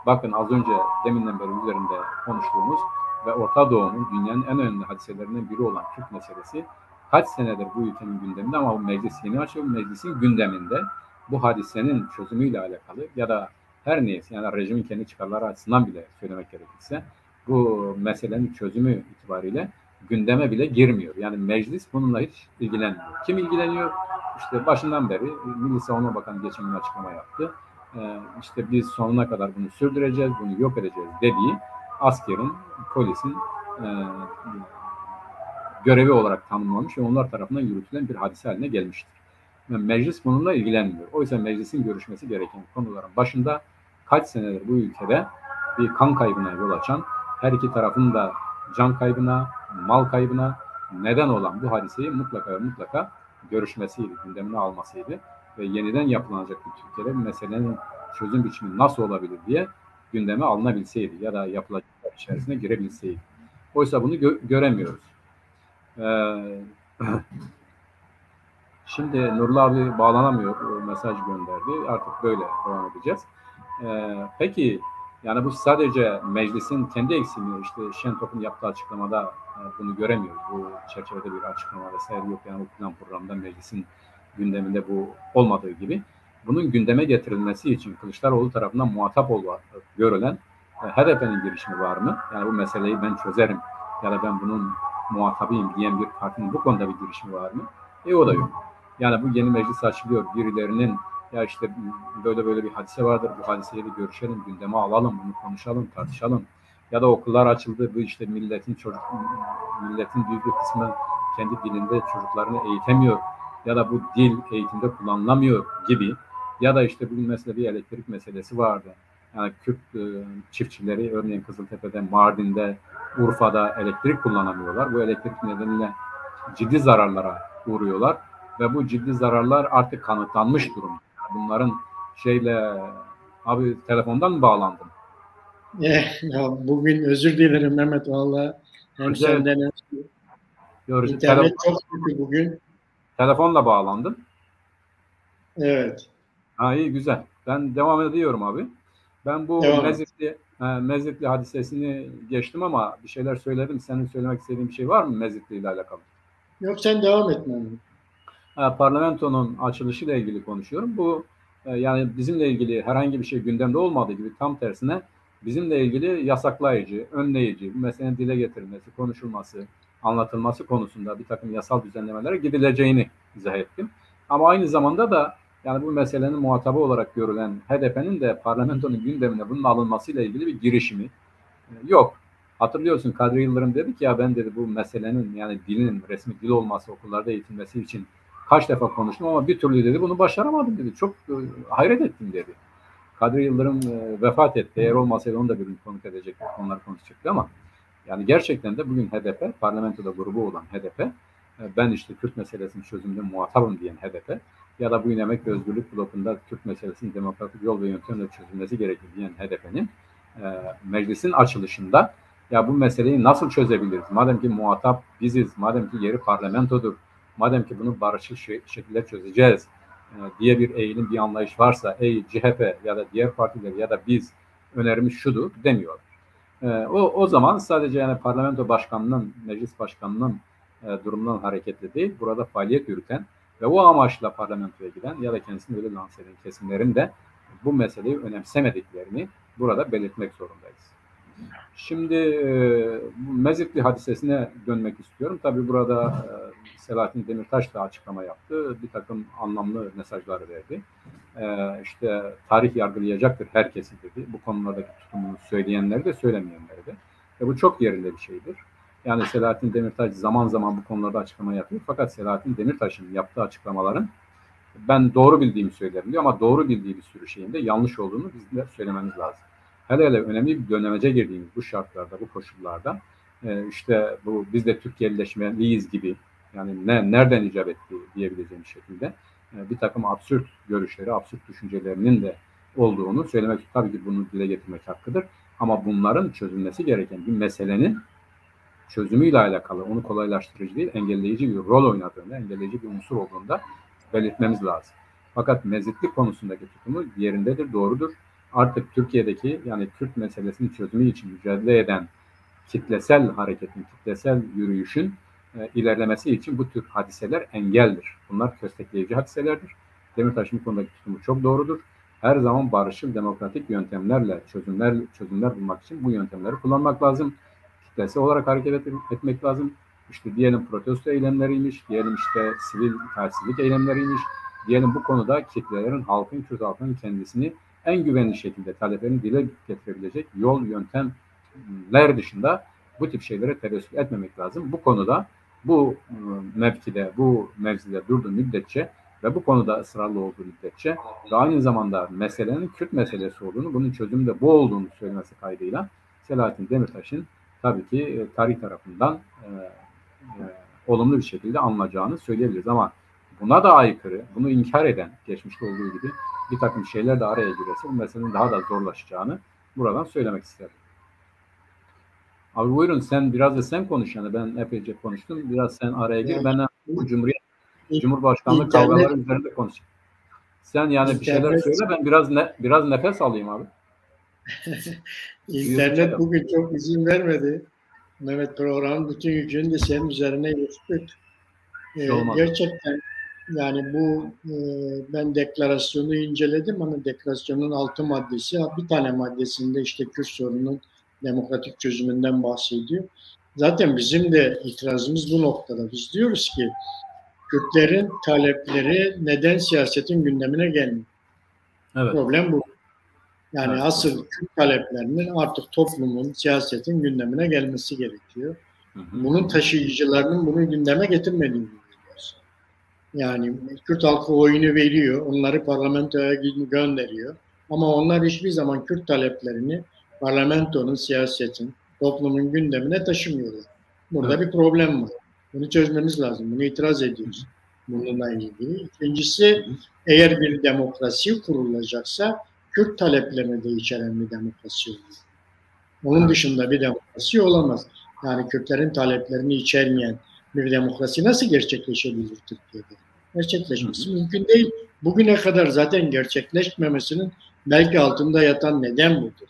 bakın az önce deminden beri üzerinde konuştuğumuz ve Orta Doğu'nun dünyanın en önemli hadiselerinden biri olan Kürt meselesi kaç senedir bu ülkenin gündeminde ama bu meclis yeni açıyor. Meclisin gündeminde bu hadisenin çözümüyle alakalı ya da her neyse yani rejimin kendi çıkarları açısından bile söylemek gerekirse bu meselenin çözümü itibariyle gündeme bile girmiyor. Yani meclis bununla hiç ilgilenmiyor. Kim ilgileniyor? İşte başından beri Milli Savunma Bakanı geçen gün açıklama yaptı. İşte biz sonuna kadar bunu sürdüreceğiz, bunu yok edeceğiz dediği askerin, polisin görevi olarak tanımlanmış ve onlar tarafından yürütülen bir hadise haline gelmiştir. Yani meclis bununla ilgilenmiyor. Oysa meclisin görüşmesi gereken konuların başında kaç senedir bu ülkede bir kan kaybına yol açan, her iki tarafın da can kaybına, mal kaybına neden olan bu hadiseyi mutlaka görüşmesiydi, gündemine almasıydı ve yeniden yapılacak bir Türkiye'de bu meselenin çözüm biçimi nasıl olabilir diye gündeme alınabilseydi ya da yapılacaklar içerisine girebilseydi. Oysa bunu göremiyoruz. Şimdi Nurullah abi bağlanamıyor, mesaj gönderdi. Artık böyle devam edeceğiz. Peki yani bu sadece meclisin kendi eksiği, işte Şentop'un yaptığı açıklamada bunu göremiyoruz. Bu çerçevede bir açıklama vesaire yok. Yani o plan programda meclisin gündeminde bu olmadığı gibi. Bunun gündeme getirilmesi için Kılıçdaroğlu tarafından muhatap görülen HDP'nin girişimi var mı? Yani bu meseleyi ben çözerim ya da ben bunun muhatabıyım diyen bir partinin bu konuda bir girişimi var mı? O da yok. Yani bu yeni meclis açılıyor. Birilerinin ya işte böyle bir hadise vardır. Bu hadiseyi de görüşelim, gündeme alalım, bunu konuşalım, tartışalım. Ya da okullar açıldı. Bu işte milletin büyük bir kısmı kendi dilinde çocuklarını eğitemiyor. Ya da bu dil eğitimde kullanılamıyor gibi. Ya da işte bugün mesela bir elektrik meselesi vardı. Yani Kürt çiftçileri örneğin Kızıltepe'de, Mardin'de, Urfa'da elektrik kullanamıyorlar. Bu elektrik nedeniyle ciddi zararlara uğruyorlar. Ve bu ciddi zararlar artık kanıtlanmış durumda. Bunların abi telefondan mı bağlandın?
Ya bugün özür dilerim Mehmet valla. Hem senden hem internet çok kötü bugün.
Telefonla bağlandın.
Evet.
İyi güzel. Ben devam ediyorum abi. Ben bu Mezitli hadisesini geçtim ama bir şeyler söyledim. Senin söylemek istediğin bir şey var mı Mezitli ile alakalı?
Yok sen devam et Mehmet.
Parlamentonun açılışıyla ilgili konuşuyorum. Bu yani bizimle ilgili herhangi bir şey gündemde olmadığı gibi tam tersine bizimle ilgili yasaklayıcı, önleyici, bu meselenin dile getirilmesi, konuşulması, anlatılması konusunda bir takım yasal düzenlemelere gidileceğini izah ettim. Ama aynı zamanda da yani bu meselenin muhatabı olarak görülen HDP'nin de parlamentonun gündemine bunun alınmasıyla ilgili bir girişimi yok. Hatırlıyorsun Kadri Yıldırım dedi ki ya ben dedi bu meselenin yani dilin resmi dil olması okullarda eğitilmesi için kaç defa konuştum ama bir türlü dedi bunu başaramadım dedi. Çok hayret ettim dedi. Kadri Yıldırım vefat etti. Eğer olmasaydı onu da bir gün konuk edecektik. Onlar konuşacaktı ama yani gerçekten de bugün HDP, parlamentoda grubu olan HDP, ben işte Kürt meselesinin çözümünde muhatabım diyen HDP ya da bugün Emek ve Özgürlük blokunda Kürt meselesinin demokratik yol ve yöntemle çözülmesi gerekir diyen HDP'nin meclisin açılışında ya bu meseleyi nasıl çözebiliriz? Madem ki muhatap biziz, madem ki yeri parlamentodur, madem ki bunu barışçıl şekilde çözeceğiz diye bir eğilim, bir anlayış varsa ey CHP ya da diğer partiler ya da biz önerimiz şudur demiyor. O zaman sadece yani parlamento başkanının, meclis başkanının durumundan hareketli değil, burada faaliyet yürüten ve o amaçla parlamentoya giden ya da kendisini öyle lanse eden kesimlerin de bu meseleyi önemsemediklerini burada belirtmek zorundayız. Şimdi Mezitli hadisesine dönmek istiyorum. Tabii burada Selahattin Demirtaş da açıklama yaptı. Bir takım anlamlı mesajlar verdi. İşte tarih yargılayacaktır herkesi dedi. Bu konulardaki tutumunu söyleyenleri de söylemeyenleri de. Bu çok yerinde bir şeydir. Yani Selahattin Demirtaş zaman zaman bu konularda açıklama yapıyor. Fakat Selahattin Demirtaş'ın yaptığı açıklamaların ben doğru bildiğimi söylerim diyor ama doğru bildiği bir sürü şeyin de yanlış olduğunu bizim de söylememiz lazım. Hele önemli bir dönemece girdiğimiz bu şartlarda, bu koşullarda işte bu biz de Türkiye'lileşmeliyiz gibi yani nereden icap etti diyebileceğim şekilde bir takım absürt görüşleri, absürt düşüncelerinin de olduğunu söylemek, tabii ki bunu dile getirmek hakkıdır. Ama bunların çözülmesi gereken bir meselenin çözümüyle alakalı, onu kolaylaştırıcı değil, engelleyici bir rol oynadığında, engelleyici bir unsur olduğunda belirtmemiz lazım. Fakat mezitlik konusundaki tutumu yerindedir, doğrudur. Artık Türkiye'deki yani Kürt meselesinin çözümü için mücadele eden kitlesel hareketin, kitlesel yürüyüşün ilerlemesi için bu tür hadiseler engeldir. Bunlar köstekleyici hadiselerdir. Demirtaş'ın bu konudaki tutumu çok doğrudur. Her zaman barışçıl, demokratik yöntemlerle çözümler bulmak için bu yöntemleri kullanmak lazım. Kitlesel olarak hareket etmek lazım. İşte diyelim protesto eylemleriymiş, diyelim işte sivil tersizlik eylemleriymiş, diyelim bu konuda kitlelerin, halkın, Kürt halkının kendisini en güvenli şekilde taleplerini dile getirebilecek yol, yöntemler dışında bu tip şeylere tevessül etmemek lazım. Bu konuda, bu mevkide, bu mevzide durduğu müddetçe ve bu konuda ısrarlı olduğu müddetçe ve aynı zamanda meselenin Kürt meselesi olduğunu, bunun çözümü bu olduğunu söylemesi kaydıyla Selahattin Demirtaş'ın tabii ki tarih tarafından olumlu bir şekilde anılacağını söyleyebiliriz. Ama buna da aykırı, bunu inkar eden, geçmişte olduğu gibi bir takım şeyler de araya girerse bu meselenin daha da zorlaşacağını buradan söylemek isterim. Abi buyurun, sen biraz da sen konuş, yani ben epeyce konuştum. Biraz sen araya gir. Ben bu Cumhurbaşkanlığı kavgaları üzerinde konuşayım. Sen yani bir şeyler söyle, ben biraz nefes alayım abi.
İnternet bugün çok izin vermedi. Mehmet, programın bütün yükünü de senin üzerine yıktık. Gerçekten yani bu ben deklarasyonu inceledim ama deklarasyonun 6 maddesi, bir tane maddesinde işte Kürt sorununun demokratik çözümünden bahsediyor. Zaten bizim de itirazımız bu noktada. Biz diyoruz ki Kürtlerin talepleri neden siyasetin gündemine gelmiyor? Evet. Problem bu. Yani evet, asıl Kürt taleplerinin artık toplumun, siyasetin gündemine gelmesi gerekiyor. Bunun taşıyıcılarının bunu gündeme getirmediğini biliyoruz. Yani Kürt halkı oyunu veriyor, onları parlamentoya gönderiyor. Ama onlar hiçbir zaman Kürt taleplerini parlamentonun, siyasetin, toplumun gündemine taşımıyorlar. Burada bir problem var. Bunu çözmemiz lazım. Bunu itiraz ediyoruz. Bununla ilgili. İkincisi, eğer bir demokrasi kurulacaksa Kürt taleplerini de içeren bir demokrasi olur. Onun dışında bir demokrasi olamaz. Yani Kürtlerin taleplerini içermeyen bir demokrasi nasıl gerçekleşebilir Türkiye'de? Gerçekleşmesi mümkün değil. Bugüne kadar zaten gerçekleşmemesinin belki altında yatan neden budur.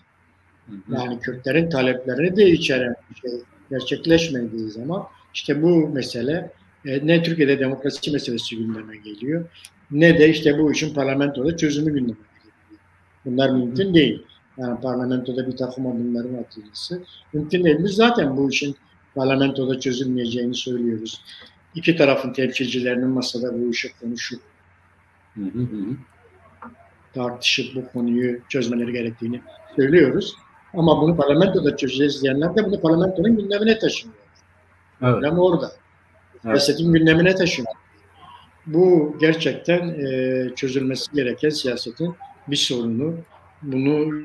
Yani Kürtlerin taleplerini de içeren bir şey gerçekleşmediği zaman işte bu mesele ne Türkiye'de demokrasi meselesi gündeme geliyor, ne de işte bu işin parlamentoda çözümü gündeme geliyor. Bunlar mümkün değil. Yani parlamentoda bir takım adımların atılması mümkün değil. Biz zaten bu işin parlamentoda çözülmeyeceğini söylüyoruz. İki tarafın temsilcilerinin masada bu işi konuşup tartışıp bu konuyu çözmeleri gerektiğini söylüyoruz. Ama bunu parlamentoda çözeceğiz diyenler de bunu parlamentonun gündemine taşımıyor. Problem orada. Siyasetin gündemine taşımıyor. Bu gerçekten çözülmesi gereken siyasetin bir sorunu. Bunu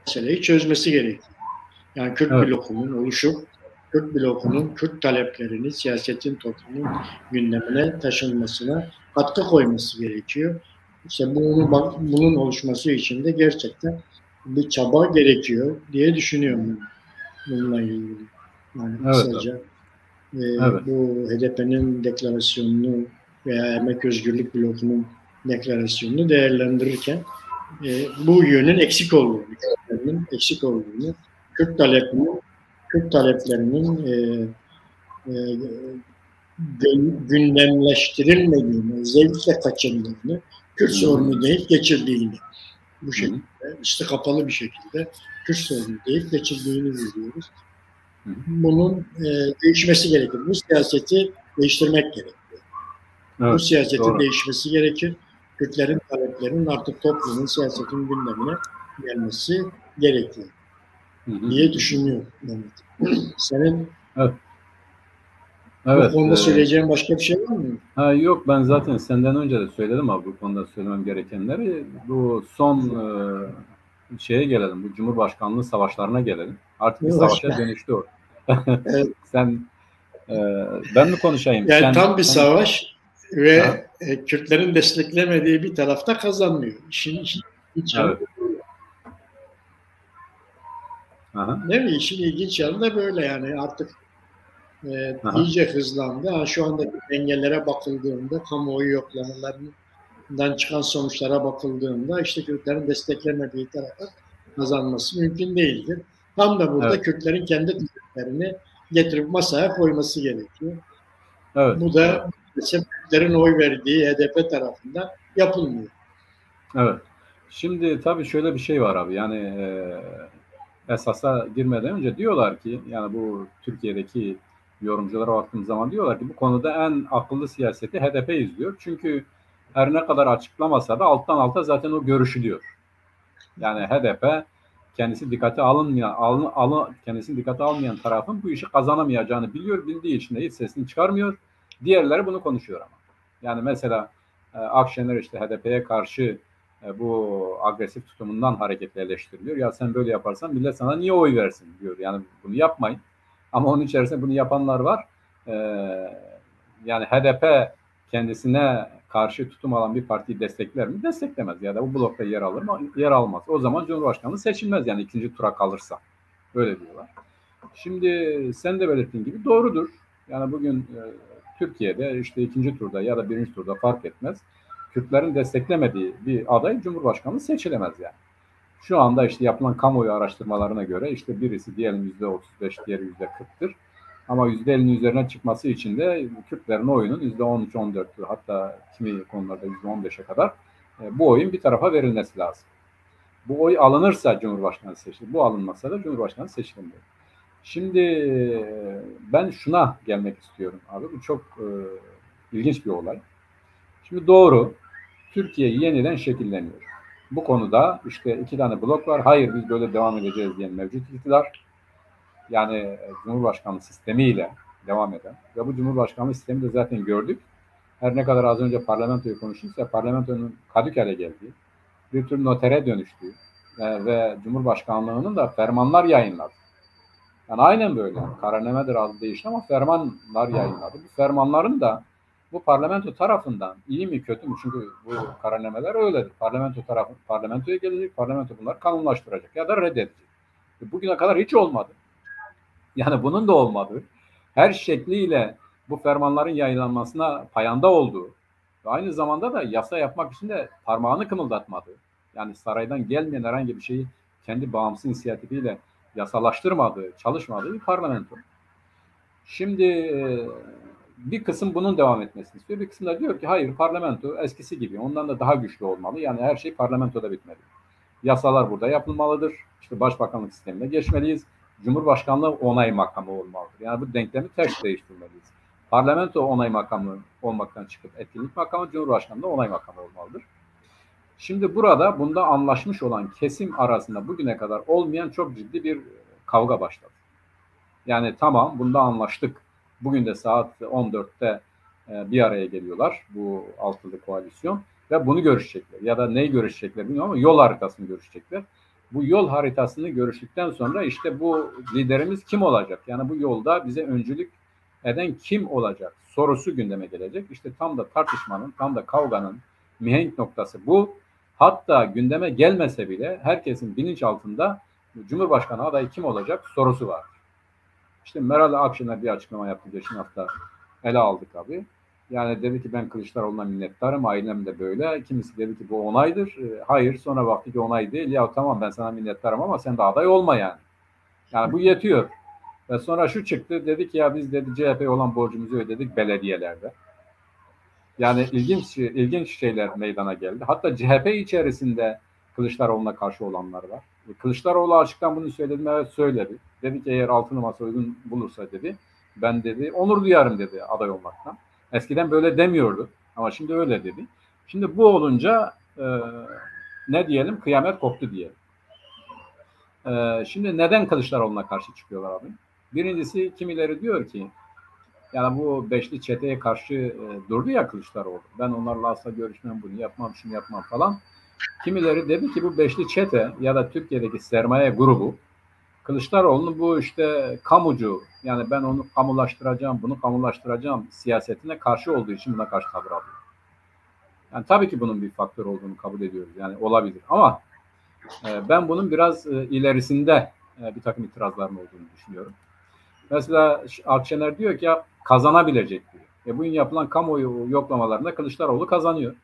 meseleyi çözmesi gerekiyor. Yani Kürt
Evet.
blokunun oluşup Kürt blokunun Kürt taleplerini siyasetin toplumun gündemine taşınmasına katkı koyması gerekiyor. İşte bunun oluşması için de gerçekten bir çaba gerekiyor diye düşünüyorum bununla ilgili. Yani
Evet abi.
kısaca
Evet.
bu HDP'nin deklarasyonunu veya Emek Özgürlük Bloku'nun deklarasyonunu değerlendirirken bu yönün eksik olduğunu, Kürt taleplerinin, Kürt taleplerinin e, gündemleştirilmediğini, zevkle kaçındığını, Kürt
Hı-hı.
sorunu deyip geçirdiğini bu
Hı-hı.
şekilde, üstü kapalı bir şekilde Kürt sorunu deyip geçirdiğini görüyoruz.
Hı-hı.
Bunun değişmesi gerekir. Bu siyaseti değiştirmek gerekir. Bu
Evet.
siyasetin
Doğru.
değişmesi gerekir. Kürtlerin taleplerinin artık toplumun, siyasetin gündemine gelmesi gerekiyor diye
Hı-hı.
düşünüyorum Mehmet. Senin
Evet.
bu
Evet.
konuda söyleyeceğin başka bir şey var mı?
Yok, ben zaten senden önce de söyledim abi bu konuda söylemem gerekenleri. Bu son şeye gelelim. Bu Cumhurbaşkanlığı savaşlarına gelelim. Artık bir savaşa dönüştü o.
Evet.
Sen ben mi konuşayım?
Yani
Sen
tam bir
sen
savaş
Aha,
ve Kürtlerin desteklemediği bir tarafta kazanmıyor. İşin ilginç yanı
evet. Aha,
değil mi? İşin ilginç yanı da böyle yani artık
aha.
iyice hızlandı. Ha, şu anda dengelere bakıldığında, kamuoyu yoklamalarından çıkan sonuçlara bakıldığında işte Kürtlerin desteklemediği tarafın kazanması mümkün değildir. Tam da burada
Evet.
Kürtlerin kendi taleplerini getirip masaya koyması gerekiyor.
Evet.
Bu
Evet.
da mesela Kürtlerin oy verdiği HDP tarafından yapılmıyor.
Evet. Şimdi tabii şöyle bir şey var abi. Yani esasa girmeden önce diyorlar ki, yani bu Türkiye'deki yorumculara baktığımız zaman diyorlar ki bu konuda en akıllı siyaseti HDP izliyor. Çünkü her ne kadar açıklamasa da alttan alta zaten o görüşü diyor. Yani HDP kendisi dikkate almayan tarafın bu işi kazanamayacağını biliyor, bildiği için de hiç sesini çıkarmıyor. Diğerleri bunu konuşuyor ama. Yani mesela Akşener işte HDP'ye karşı bu agresif tutumundan hareketle eleştiriliyor. Ya sen böyle yaparsan millet sana niye oy versin diyor. Yani bunu yapmayın. Ama onun içerisinde bunu yapanlar var. E, Yani HDP kendisine karşı tutum alan bir partiyi destekler mi? Desteklemez, ya da bu blokta yer alır mı? Yer almaz. O zaman Cumhurbaşkanlığı seçilmez, yani ikinci tura kalırsa. Öyle diyorlar. Şimdi sen de belirttiğin gibi doğrudur. Yani bugün Türkiye'de işte ikinci turda ya da birinci turda fark etmez. Kürtlerin desteklemediği bir aday Cumhurbaşkanlığı seçilemez yani. Şu anda işte yapılan kamuoyu araştırmalarına göre işte birisi diyelim %35, diğeri %40'tır. Ama %50'nin üzerine çıkması için de Kürtlerin oyunun %13-14'tür, hatta kimi konularda %15'e kadar bu oyun bir tarafa verilmesi lazım. Bu oy alınırsa Cumhurbaşkanı seçilir. Bu alınmazsa da Cumhurbaşkanı seçilmiyor. Şimdi ben şuna gelmek istiyorum abi. Bu çok ilginç bir olay. Şimdi doğru, Türkiye yeniden şekilleniyor. Bu konuda işte iki tane blok var. Hayır, biz böyle devam edeceğiz diyen mevcut iktidar. Yani Cumhurbaşkanlığı sistemiyle devam eden. Ve bu Cumhurbaşkanlığı sistemi de zaten gördük. Her ne kadar az önce parlamentoyu konuştuysa parlamentonun kadükale geldiği, bir tür notere dönüştüğü ve Cumhurbaşkanlığının da fermanlar yayınladı. Yani aynen böyle. Kararnamedir adı değişti ama fermanlar yayınladı. Bu fermanların da bu parlamento tarafından iyi mi kötü mü? Çünkü bu kararnameler öyledir. Parlamentoya gelecek, parlamento bunları kanunlaştıracak ya da reddedecek. Bugüne kadar hiç olmadı. Yani bunun da olmadığı, her şekliyle bu fermanların yayınlanmasına payanda olduğu ve aynı zamanda da yasa yapmak için de parmağını kımıldatmadığı, yani saraydan gelmeyen herhangi bir şeyi kendi bağımsız inisiyatifiyle yasalaştırmadığı, çalışmadığı bir parlamento. Şimdi bir kısım bunun devam etmesini istiyor. Bir kısım da diyor ki hayır, parlamento eskisi gibi, ondan da daha güçlü olmalı. Yani her şey parlamentoda bitmeli. Yasalar burada yapılmalıdır. İşte başbakanlık sistemine geçmeliyiz. Cumhurbaşkanlığı onay makamı olmalıdır. Yani bu denklemi ters değiştirmeliyiz. Parlamento onay makamı olmaktan çıkıp etkinlik makamı, Cumhurbaşkanlığı onay makamı olmalıdır. Şimdi burada bunda anlaşmış olan kesim arasında bugüne kadar olmayan çok ciddi bir kavga başladı. Yani tamam, bunda anlaştık Bugün de saat 14'te bir araya geliyorlar bu altılı koalisyon ve bunu görüşecekler. Ya da neyi görüşecekler bilmiyorum ama yol haritasını görüşecekler. Bu yol haritasını görüştükten sonra işte bu liderimiz kim olacak? Yani bu yolda bize öncülük eden kim olacak sorusu gündeme gelecek. İşte tam da tartışmanın, tam da kavganın mihenk noktası bu. Hatta gündeme gelmese bile herkesin bilinç altında Cumhurbaşkanı adayı kim olacak sorusu var. İşte Meral Akşener bir açıklama yaptı geçen hafta, ele aldık abi. Yani dedi ki ben Kılıçdaroğlu'na minnettarım, ailem de böyle. Kimisi dedi ki bu onaydır. Hayır, sonra baktı ki onay değil. Ya tamam ben sana minnettarım ama sen de aday olma yani. Yani bu yetiyor. Ve sonra şu çıktı, dedi ki ya biz dedi CHP'ye olan borcumuzu ödedik belediyelerde. Yani ilginç şeyler meydana geldi. Hatta CHP içerisinde Kılıçdaroğlu'na karşı olanlar var. Kılıçdaroğlu açıktan bunu söyledi mi? Evet söyledi. Dedi ki eğer altılı masa uygun bulursa dedi, ben dedi onur duyarım dedi aday olmaktan. Eskiden böyle demiyordu ama şimdi öyle dedi. Şimdi bu olunca ne diyelim, kıyamet koptu diyelim. Şimdi neden Kılıçdaroğlu'na karşı çıkıyorlar abi? Birincisi, kimileri diyor ki yani bu beşli çeteye karşı durdu ya Kılıçdaroğlu. Ben onlarla asla görüşmem, bunu yapmam, şunu yapmam falan. Kimileri dedi ki bu beşli çete ya da Türkiye'deki sermaye grubu Kılıçdaroğlu'nun bu işte kamucu, yani ben onu kamulaştıracağım, bunu kamulaştıracağım siyasetine karşı olduğu için buna karşı tavır alıyor. Yani tabii ki bunun bir faktör olduğunu kabul ediyoruz. Yani olabilir ama ben bunun biraz ilerisinde bir takım itirazların olduğunu düşünüyorum. Mesela Akşener diyor ki ya kazanabilecek diyor. Bugün yapılan kamuoyu yoklamalarında Kılıçdaroğlu kazanıyor.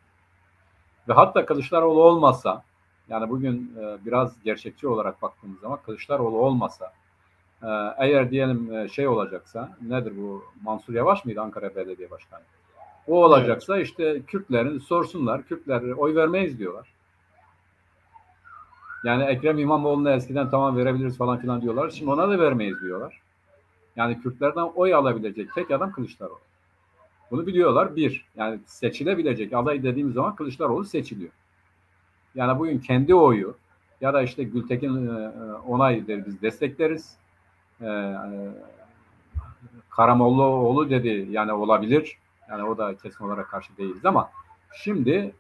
Ve hatta Kılıçdaroğlu olmasa, yani bugün biraz gerçekçi olarak baktığımız zaman Kılıçdaroğlu olmasa, eğer diyelim şey olacaksa, nedir bu, Mansur Yavaş mıydı Ankara Belediye Başkanı? O olacaksa evet, işte Kürtlerin sorsunlar, Kürtler oy vermeyiz diyorlar. Yani Ekrem İmamoğlu'na eskiden tamam verebiliriz falan filan diyorlar. Şimdi ona da vermeyiz diyorlar. Yani Kürtlerden oy alabilecek tek adam Kılıçdaroğlu. Bunu biliyorlar. Bir, yani seçilebilecek aday dediğimiz zaman Kılıçdaroğlu seçiliyor. Yani bugün kendi oyu ya da işte Gültekin onay der, biz destekleriz. Karamollaoğlu dedi, yani olabilir. Yani o da kesin olarak karşı değiliz ama şimdi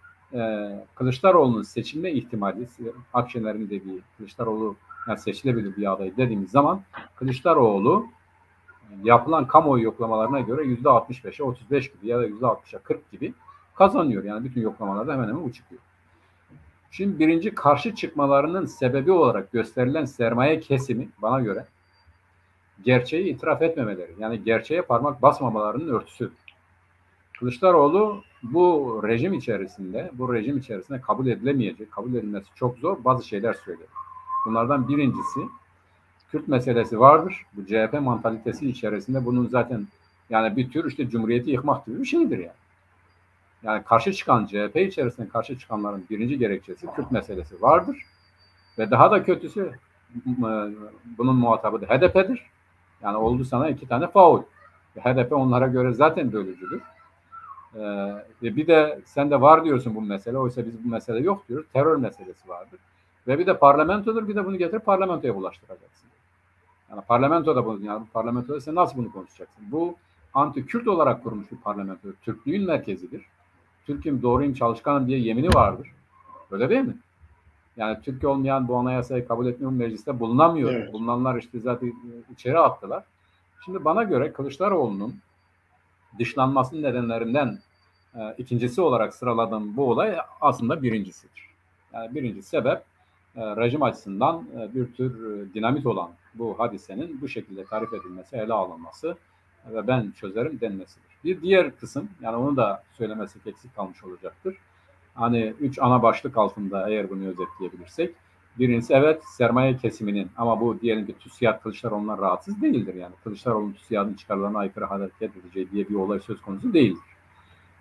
Kılıçdaroğlu'nun seçilme ihtimali, Akşener'in dediği Kılıçdaroğlu yani seçilebilir bir aday dediğimiz zaman Kılıçdaroğlu yapılan kamuoyu yoklamalarına göre %65'e 35 gibi ya da %60'a 40 gibi kazanıyor. Yani bütün yoklamalarda hemen hemen bu çıkıyor. Şimdi birinci, karşı çıkmalarının sebebi olarak gösterilen sermaye kesimi bana göre gerçeği itiraf etmemeleri, yani gerçeğe parmak basmamalarının örtüsüdür. Kılıçdaroğlu bu rejim içerisinde kabul edilemeyecek, kabul edilmesi çok zor bazı şeyler söyledi. Bunlardan birincisi Kürt meselesi vardır. Bu CHP mantalitesi içerisinde bunun zaten yani bir tür işte cumhuriyeti yıkmak gibi bir şeydir yani. Yani karşı çıkan, CHP içerisinde karşı çıkanların birinci gerekçesi Kürt meselesi vardır. Ve daha da kötüsü bunun muhatabı da HDP'dir. Yani oldu sana 2 tane faul. HDP onlara göre zaten bölücüdür. Bir de sen de var diyorsun bu mesele. Oysa biz bu mesele yok diyoruz. Terör meselesi vardır. Ve bir de parlamentodur. Bir de bunu getirip parlamentoya bulaştıracaksın. Yani parlamentoda bunu, yani parlamentoda sen nasıl bunu konuşacaksın? Bu anti-Kürt olarak kurulmuş bir parlamento. Türklüğün merkezidir. Türk'üm, doğruyum, çalışkanım diye yemini vardır. Öyle değil mi? Yani Türk olmayan bu anayasayı kabul etmiyor, mecliste bulunamıyor. Evet. Bulunanlar işte zaten içeri attılar. Şimdi bana göre Kılıçdaroğlu'nun dışlanmasının nedenlerinden ikincisi olarak sıraladığım bu olay aslında birincisidir. Yani birinci sebep rejim açısından bir tür dinamit olan bu hadisenin bu şekilde tarif edilmesi, ele alınması ve ben çözerim denmesidir. Bir diğer kısım, yani onu da söylemesi eksik kalmış olacaktır. Hani 3 ana başlık altında eğer bunu özetleyebilirsek. Birincisi evet sermaye kesiminin, ama bu diyelim ki TÜSİAD Kılıçdaroğlu'ndan rahatsız değildir. Yani Kılıçdaroğlu'nun TÜSİAD'ın çıkarlarına aykırı hareket edeceği diye bir olay söz konusu değildir.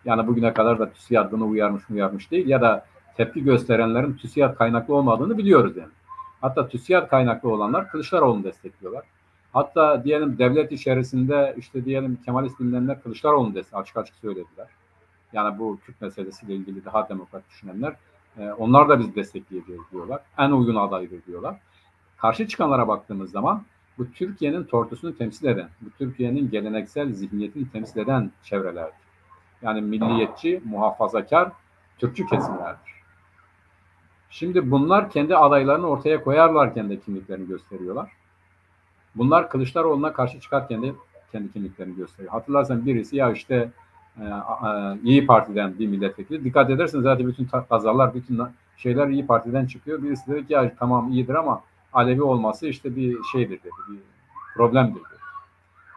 Yani bugüne kadar da TÜSİAD bunu uyarmış değil ya da tepki gösterenlerin TÜSİAD kaynaklı olmadığını biliyoruz yani. Hatta TÜSİAD kaynaklı olanlar Kılıçdaroğlu'nu destekliyorlar. Hatta diyelim devlet içerisinde işte diyelim Kemalist bilinenler Kılıçdaroğlu'nu açık söylediler. Yani bu Kürt meselesiyle ilgili daha demokrat düşünenler onlar da biz destekleyeceğiz diyorlar. En uygun adaydır diyorlar. Karşı çıkanlara baktığımız zaman bu Türkiye'nin tortusunu temsil eden, bu Türkiye'nin geleneksel zihniyetini temsil eden çevrelerdir. Yani milliyetçi, muhafazakar, Türkçü kesimlerdir. Şimdi bunlar kendi adaylarını ortaya koyarlarken de kimliklerini gösteriyorlar. Bunlar Kılıçdaroğlu'na karşı çıkarken de kendi kimliklerini gösteriyor. Hatırlarsan birisi ya işte İyi Parti'den bir milletvekili. Dikkat ederseniz zaten bütün kazalar, bütün şeyler İyi Parti'den çıkıyor. Birisi dedi ki ya tamam iyidir ama Alevi olması işte bir şeydir dedi, bir problemdir dedi.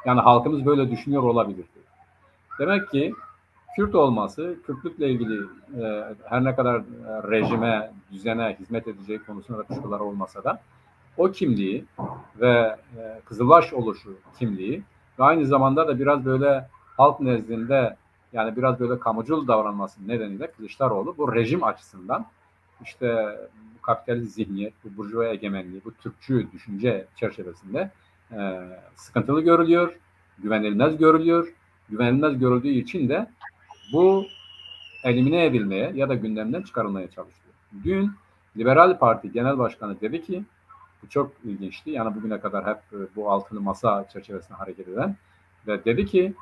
Yani halkımız böyle düşünüyor olabilir dedi. Demek ki Kürt olması, Kürtlükle ilgili her ne kadar rejime, düzene hizmet edeceği konusunda kuşkular olmasa da o kimliği ve Kızılbaş oluşu kimliği ve aynı zamanda da biraz böyle halk nezdinde yani biraz böyle kamucul davranması nedeniyle Kılıçdaroğlu bu rejim açısından işte bu kapitalist zihniyet, bu burjuva egemenliği, bu Türkçü düşünce çerçevesinde sıkıntılı görülüyor, güvenilmez görülüyor. Güvenilmez görüldüğü için de bu elimine edilmeye ya da gündemden çıkarılmaya çalışıyor. Dün Liberal Parti Genel Başkanı dedi ki, bu çok ilginçti. Yani bugüne kadar hep bu altılı masa çerçevesinde hareket eden ve dedi ki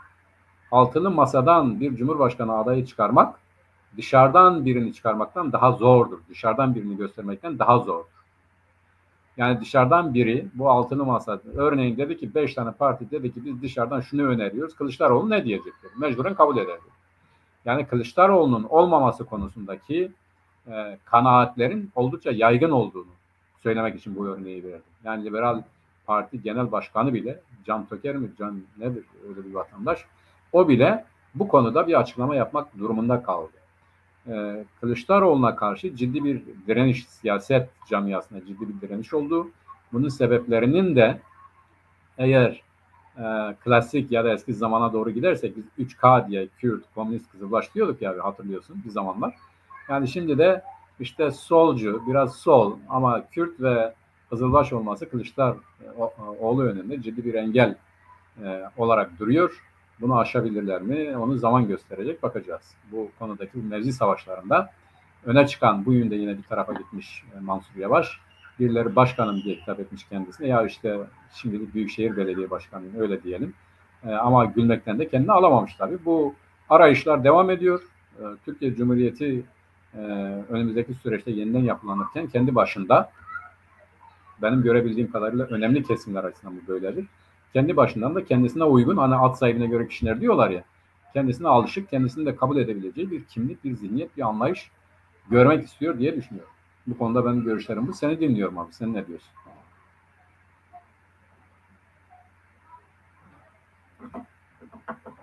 altılı masadan bir cumhurbaşkanı adayı çıkarmak dışarıdan birini çıkarmaktan daha zordur. Dışarıdan birini göstermekten daha zordur. Yani dışarıdan biri bu altılı masa örneğin dedi ki 5 tane parti dedi ki biz dışarıdan şunu öneriyoruz. Kılıçdaroğlu ne diyecektir? Mecburen kabul ederdi. Yani Kılıçdaroğlu'nun olmaması konusundaki kanaatlerin oldukça yaygın olduğunu söylemek için bu örneği verdim. Yani Liberal Parti Genel Başkanı bile Can Töker mi, Can nedir öyle bir vatandaş, o bile bu konuda bir açıklama yapmak durumunda kaldı. Kılıçdaroğlu'na karşı ciddi bir direniş, siyaset camiasına ciddi bir direniş oldu. Bunun sebeplerinin de eğer klasik ya da eski zamana doğru gidersek biz 3K diye Kürt, Komünist, Kızılbaş diyorduk ya hatırlıyorsun bir zamanlar. Yani şimdi de işte solcu, biraz sol ama Kürt ve Kızılbaş olması Kılıçdaroğlu önünde ciddi bir engel olarak duruyor. Bunu aşabilirler mi? Onu zaman gösterecek, bakacağız. Bu konudaki mevzi savaşlarında öne çıkan, bu yönde yine bir tarafa gitmiş Mansur Yavaş. Birileri başkanım diye hitap etmiş kendisine. Ya işte şimdilik Büyükşehir Belediye Başkanıyım öyle diyelim. Ama gülmekten de kendini alamamış tabii. Bu arayışlar devam ediyor. Türkiye Cumhuriyeti önümüzdeki süreçte yeniden yapılanırken kendi başında benim görebildiğim kadarıyla önemli kesimler açısından bu böyledir. Kendi başından da kendisine uygun, hani at sahibine göre kişiler diyorlar ya, kendisine alışık, kendisini de kabul edebileceği bir kimlik, bir zihniyet, bir anlayış görmek istiyor diye düşünüyorum. Bu konuda benim görüşlerim bu. Seni dinliyorum abi. Sen ne diyorsun?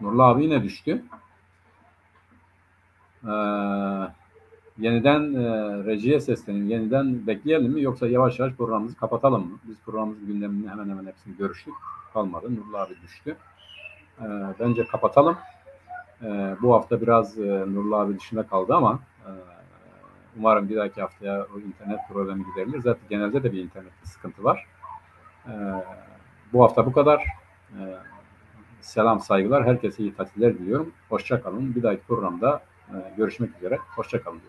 Nurullah abi yine düştü. Yeniden rejiye seslenin. Yeniden bekleyelim mi? Yoksa yavaş yavaş programımızı kapatalım mı? Biz programımızın gündemini hemen hemen hepsini görüştük. Kalmadı. Nurullah abi düştü. Bence kapatalım. Bu hafta biraz Nurullah abi dışında kaldı ama umarım bir dahaki haftaya o internet problemi giderilir. Zaten genelde de bir internette sıkıntı var. Bu hafta bu kadar. Selam, saygılar. Herkese iyi tatiller diliyorum. Hoşça kalın. Bir dahaki programda görüşmek üzere. Hoşça kalın.